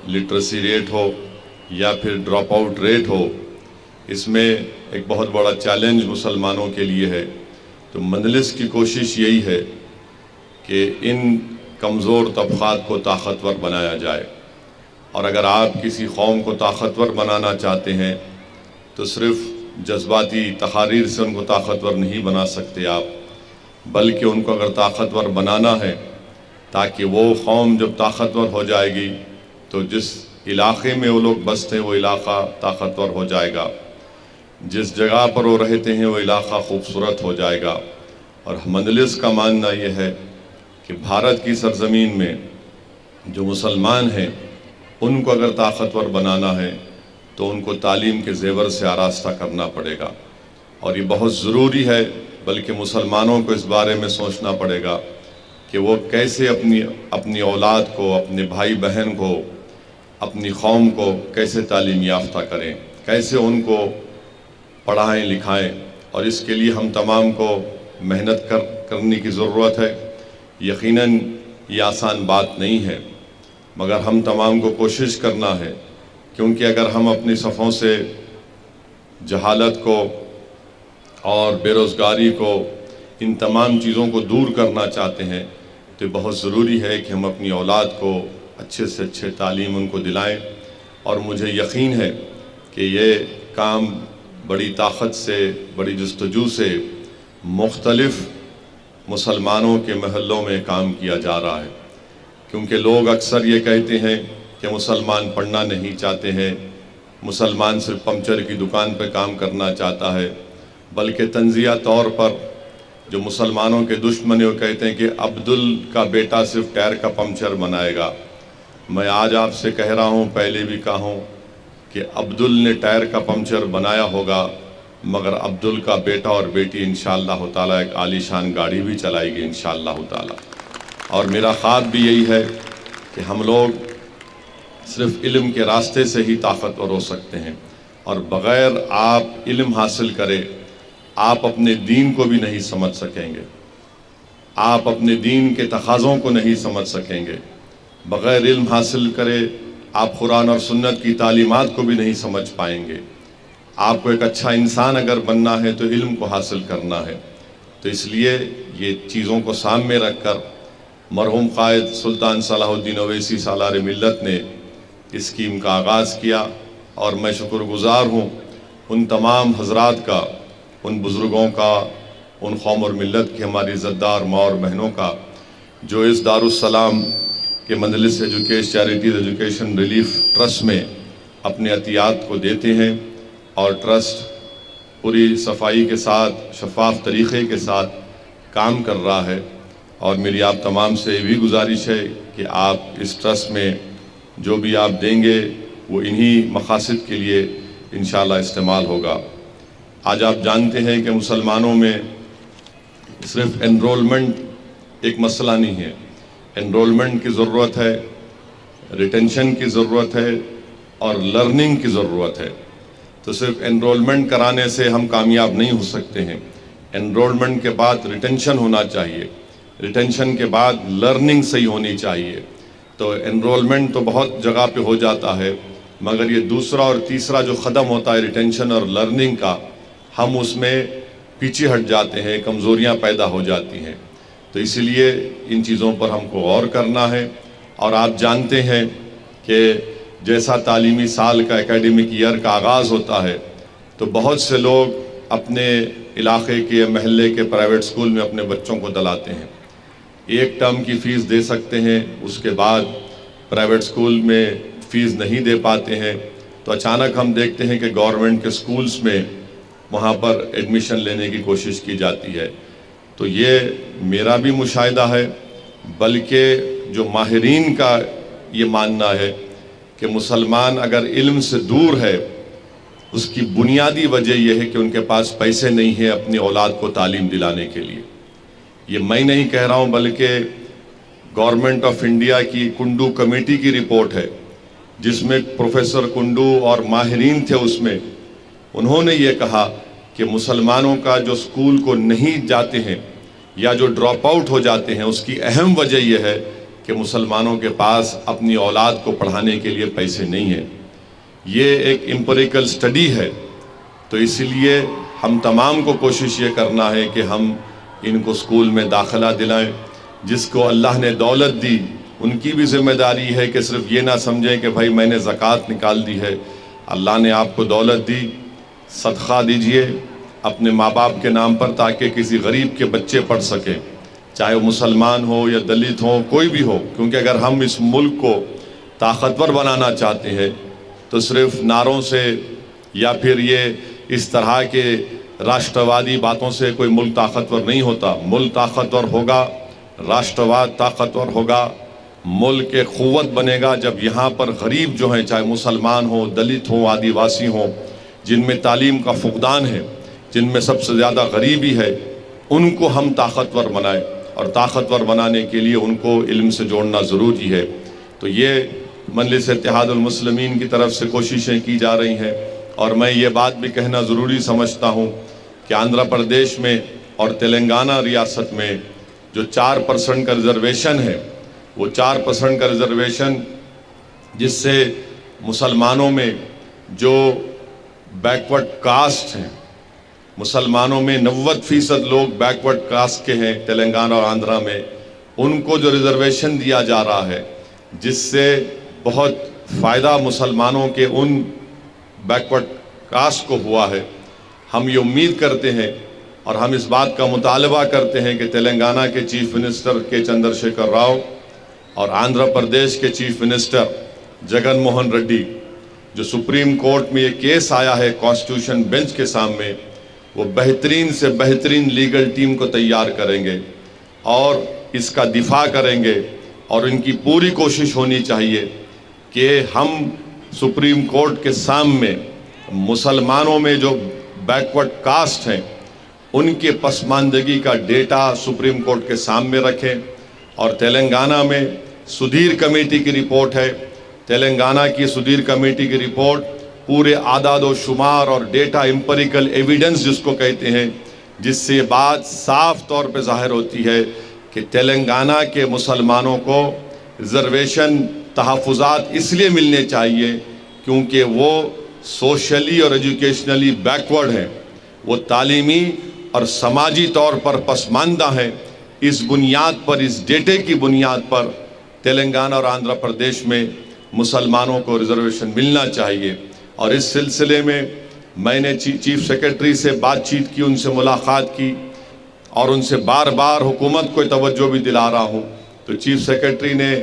لٹریسی ریٹ ہو یا پھر ڈراپ آؤٹ ریٹ ہو، اس میں ایک بہت بڑا چیلنج مسلمانوں کے لیے ہے۔ تو مجلس کی کوشش یہی ہے کہ ان کمزور طبقات کو طاقتور بنایا جائے، اور اگر آپ کسی قوم کو طاقتور بنانا چاہتے ہیں تو صرف جذباتی تقاریر سے ان کو طاقتور نہیں بنا سکتے آپ، بلکہ ان کو اگر طاقتور بنانا ہے تاکہ وہ قوم جب طاقتور ہو جائے گی تو جس علاقے میں وہ لوگ بستے ہیں وہ علاقہ طاقتور ہو جائے گا، جس جگہ پر وہ رہتے ہیں وہ علاقہ خوبصورت ہو جائے گا۔ اور مجلس کا ماننا یہ ہے کہ بھارت کی سرزمین میں جو مسلمان ہیں ان کو اگر طاقتور بنانا ہے تو ان کو تعلیم کے زیور سے آراستہ کرنا پڑے گا، اور یہ بہت ضروری ہے، بلکہ مسلمانوں کو اس بارے میں سوچنا پڑے گا کہ وہ کیسے اپنی اولاد کو، اپنے بھائی بہن کو، اپنی قوم کو کیسے تعلیم یافتہ کریں، کیسے ان کو پڑھائیں لکھائیں، اور اس کے لیے ہم تمام کو محنت کرنے کی ضرورت ہے۔ یقیناً یہ آسان بات نہیں ہے، مگر ہم تمام کو کوشش کرنا ہے، کیونکہ اگر ہم اپنی صفوں سے جہالت کو اور بے روزگاری کو، ان تمام چیزوں کو دور کرنا چاہتے ہیں تو بہت ضروری ہے کہ ہم اپنی اولاد کو اچھے سے اچھے تعلیم ان کو دلائیں، اور مجھے یقین ہے کہ یہ کام بڑی طاقت سے، بڑی جستجو سے مختلف مسلمانوں کے محلوں میں کام کیا جا رہا ہے، کیونکہ لوگ اکثر یہ کہتے ہیں کہ مسلمان پڑھنا نہیں چاہتے ہیں، مسلمان صرف پنچر کی دکان پہ کام کرنا چاہتا ہے، بلکہ تنزیہ طور پر جو مسلمانوں کے دشمن ہیں وہ کہتے ہیں کہ عبدل کا بیٹا صرف ٹائر کا پنچر بنائے گا۔ میں آج آپ سے کہہ رہا ہوں، پہلے بھی کہا ہوں کہ عبدل نے ٹائر کا پنچر بنایا ہوگا، مگر عبدل کا بیٹا اور بیٹی انشاءاللہ تعالیٰ ایک عالی شان گاڑی بھی چلائے گی انشاءاللہ تعالیٰ۔ اور میرا خواب بھی یہی ہے کہ ہم لوگ صرف علم کے راستے سے ہی طاقتور ہو سکتے ہیں، اور بغیر آپ علم حاصل کرے آپ اپنے دین کو بھی نہیں سمجھ سکیں گے، آپ اپنے دین کے تقاضوں کو نہیں سمجھ سکیں گے۔ بغیر علم حاصل کرے آپ قرآن اور سنت کی تعلیمات کو بھی نہیں سمجھ پائیں گے۔ آپ کو ایک اچھا انسان اگر بننا ہے تو علم کو حاصل کرنا ہے۔ تو اس لیے یہ چیزوں کو سامنے رکھ کر مرحوم قائد سلطان صلاح الدین اویسی سالار ملت نے اس اسکیم کا آغاز کیا، اور میں شکر گزار ہوں ان تمام حضرات کا، ان بزرگوں کا، ان قوم اور ملت کی، ہماری عزتدار ماں اور بہنوں کا، جو اس دارالسلام کے مجلس چیریٹیز ایجوکیشن ریلیف ٹرسٹ میں اپنے عطیات کو دیتے ہیں، اور ٹرسٹ پوری صفائی کے ساتھ، شفاف طریقے کے ساتھ کام کر رہا ہے۔ اور میری آپ تمام سے یہ بھی گزارش ہے کہ آپ اس ٹرسٹ میں جو بھی آپ دیں گے وہ انہی مقاصد کے لیے انشاءاللہ استعمال ہوگا۔ آج آپ جانتے ہیں کہ مسلمانوں میں صرف انرولمنٹ ایک مسئلہ نہیں ہے، انرولمنٹ کی ضرورت ہے، ریٹینشن کی ضرورت ہے، اور لرننگ کی ضرورت ہے۔ تو صرف انرولمنٹ کرانے سے ہم کامیاب نہیں ہو سکتے ہیں، انرولمنٹ کے بعد ریٹینشن ہونا چاہیے، ریٹینشن کے بعد لرننگ صحیح ہونی چاہیے۔ تو انرولمنٹ تو بہت جگہ پہ ہو جاتا ہے، مگر یہ دوسرا اور تیسرا جو قدم ہوتا ہے ریٹینشن اور لرننگ کا، ہم اس میں پیچھے ہٹ جاتے ہیں، کمزوریاں پیدا ہو جاتی ہیں۔ تو اسی لیے ان چیزوں پر ہم کو غور کرنا ہے، اور آپ جانتے ہیں کہ جیسا تعلیمی سال کا اکیڈمک ایئر کا آغاز ہوتا ہے تو بہت سے لوگ اپنے علاقے کے محلے کے پرائیویٹ سکول میں اپنے بچوں کو دلاتے ہیں، ایک ٹرم کی فیس دے سکتے ہیں، اس کے بعد پرائیویٹ سکول میں فیس نہیں دے پاتے ہیں، تو اچانک ہم دیکھتے ہیں کہ گورنمنٹ کے سکولز میں وہاں پر ایڈمیشن لینے کی کوشش کی جاتی ہے۔ تو یہ میرا بھی مشاہدہ ہے، بلکہ جو ماہرین کا یہ ماننا ہے کہ مسلمان اگر علم سے دور ہے، اس کی بنیادی وجہ یہ ہے کہ ان کے پاس پیسے نہیں ہیں اپنی اولاد کو تعلیم دلانے کے لیے۔ یہ میں نہیں کہہ رہا ہوں، بلکہ گورنمنٹ آف انڈیا کی کنڈو کمیٹی کی رپورٹ ہے، جس میں پروفیسر کنڈو اور ماہرین تھے، اس میں انہوں نے یہ کہا کہ مسلمانوں کا جو سکول کو نہیں جاتے ہیں یا جو ڈراپ آؤٹ ہو جاتے ہیں، اس کی اہم وجہ یہ ہے کہ مسلمانوں کے پاس اپنی اولاد کو پڑھانے کے لیے پیسے نہیں ہیں۔ یہ ایک امپیریکل سٹڈی ہے، تو اس لیے ہم تمام کو کوشش یہ کرنا ہے کہ ہم ان کو سکول میں داخلہ دلائیں۔ جس کو اللہ نے دولت دی، ان کی بھی ذمہ داری ہے کہ صرف یہ نہ سمجھیں کہ بھائی میں نے زکوٰۃ نکال دی ہے۔ اللہ نے آپ کو دولت دی، صدقہ دیجئے اپنے ماں باپ کے نام پر، تاکہ کسی غریب کے بچے پڑھ سکیں، چاہے وہ مسلمان ہو یا دلت ہو، کوئی بھی ہو۔ کیونکہ اگر ہم اس ملک کو طاقتور بنانا چاہتے ہیں تو صرف نعروں سے یا پھر یہ اس طرح کے راشٹروادی باتوں سے کوئی ملک طاقتور نہیں ہوتا۔ ملک طاقتور ہوگا، راشٹرواد طاقتور ہوگا، ملک ایک قوت بنے گا جب یہاں پر غریب جو ہیں، چاہے مسلمان ہوں، دلت ہوں، آدیواسی ہوں، جن میں تعلیم کا فقدان ہے، جن میں سب سے زیادہ غریبی ہے، ان کو ہم طاقتور بنائیں، اور طاقتور بنانے کے لیے ان کو علم سے جوڑنا ضروری ہے۔ تو یہ مجلس اتحاد المسلمین کی طرف سے کوششیں کی جا رہی ہیں، اور میں یہ بات بھی کہنا ضروری سمجھتا ہوں کہ آندھرا پردیش میں اور تلنگانہ ریاست میں جو 4% کا ریزرویشن ہے، وہ 4% کا ریزرویشن جس سے مسلمانوں میں جو بیکورڈ کاسٹ ہیں، مسلمانوں میں 90% لوگ بیکورڈ کاسٹ کے ہیں تلنگانہ اور آندھرا میں، ان کو جو ریزرویشن دیا جا رہا ہے، جس سے بہت فائدہ مسلمانوں کے ان بیکورڈ کاسٹ کو ہوا ہے۔ ہم یہ امید کرتے ہیں اور ہم اس بات کا مطالبہ کرتے ہیں کہ تلنگانہ کے چیف منسٹر کے چندر شیکھر راؤ اور آندھرا پردیش کے چیف منسٹر جگن موہن ریڈی، جو سپریم کورٹ میں یہ کیس آیا ہے کانسٹیٹیوشن بینچ کے سامنے، وہ بہترین سے بہترین لیگل ٹیم کو تیار کریں گے اور اس کا دفاع کریں گے، اور ان کی پوری کوشش ہونی چاہیے کہ ہم سپریم کورٹ کے سامنے مسلمانوں میں جو بیکورڈ کاسٹ ہیں ان کے پسماندگی کا ڈیٹا سپریم کورٹ کے سامنے رکھیں۔ اور تلنگانہ میں سدھیر کمیٹی کی رپورٹ ہے، تلنگانہ کی سدھیر کمیٹی کی رپورٹ پورے اعداد و شمار اور ڈیٹا امپیریکل ایویڈنس جس کو کہتے ہیں، جس سے یہ بات صاف طور پہ ظاہر ہوتی ہے کہ تلنگانہ کے مسلمانوں کو ریزرویشن تحفظات اس لیے ملنے چاہیے کیونکہ وہ سوشلی اور ایجوکیشنلی بیکورڈ ہیں، وہ تعلیمی اور سماجی طور پر پسماندہ ہیں۔ اس بنیاد پر، اس ڈیٹے کی بنیاد پر تلنگانہ اور آندھرا پردیش میں مسلمانوں کو ریزرویشن ملنا چاہیے۔ اور اس سلسلے میں نے چیف سیکرٹری سے بات چیت کی، ان سے ملاقات کی، اور ان سے بار بار حکومت کو توجہ بھی دلا رہا ہوں۔ تو چیف سیکرٹری نے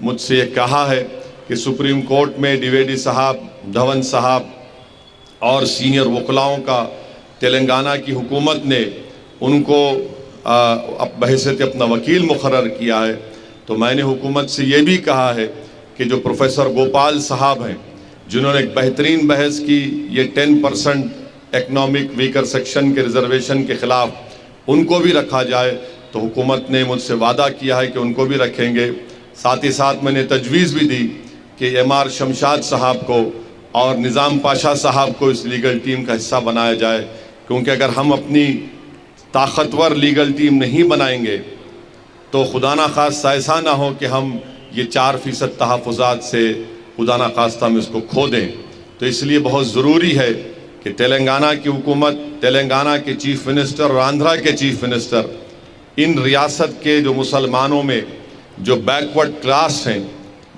مجھ سے یہ کہا ہے کہ سپریم کورٹ میں ڈیویڈی صاحب، دھون صاحب اور سینئر وکلاؤں کا تلنگانہ کی حکومت نے ان کو بحیثیت اپنا وکیل مقرر کیا ہے۔ تو میں نے حکومت سے یہ بھی کہا ہے کہ جو پروفیسر گوپال صاحب ہیں، جنہوں نے ایک بہترین بحث کی یہ 10% اکنامک ویکر سیکشن کے ریزرویشن کے خلاف، ان کو بھی رکھا جائے۔ تو حکومت نے مجھ سے وعدہ کیا ہے کہ ان کو بھی رکھیں گے۔ ساتھ ہی ساتھ میں نے تجویز بھی دی کہ MR شمشاد صاحب کو اور نظام پاشا صاحب کو اس لیگل ٹیم کا حصہ بنایا جائے، کیونکہ اگر ہم اپنی طاقتور لیگل ٹیم نہیں بنائیں گے تو خدا نخواستہ ایسا نہ ہو کہ ہم یہ 4% تحفظات سے خدا نخواستہ ہم اس کو کھو دیں۔ تو اس لیے بہت ضروری ہے کہ تلنگانہ کی حکومت، تلنگانہ کے چیف منسٹر اور آندھرا کے چیف منسٹر ان ریاست کے جو مسلمانوں میں جو بیکورڈ کلاس ہیں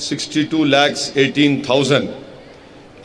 62,18,000।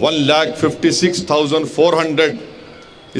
1,56,400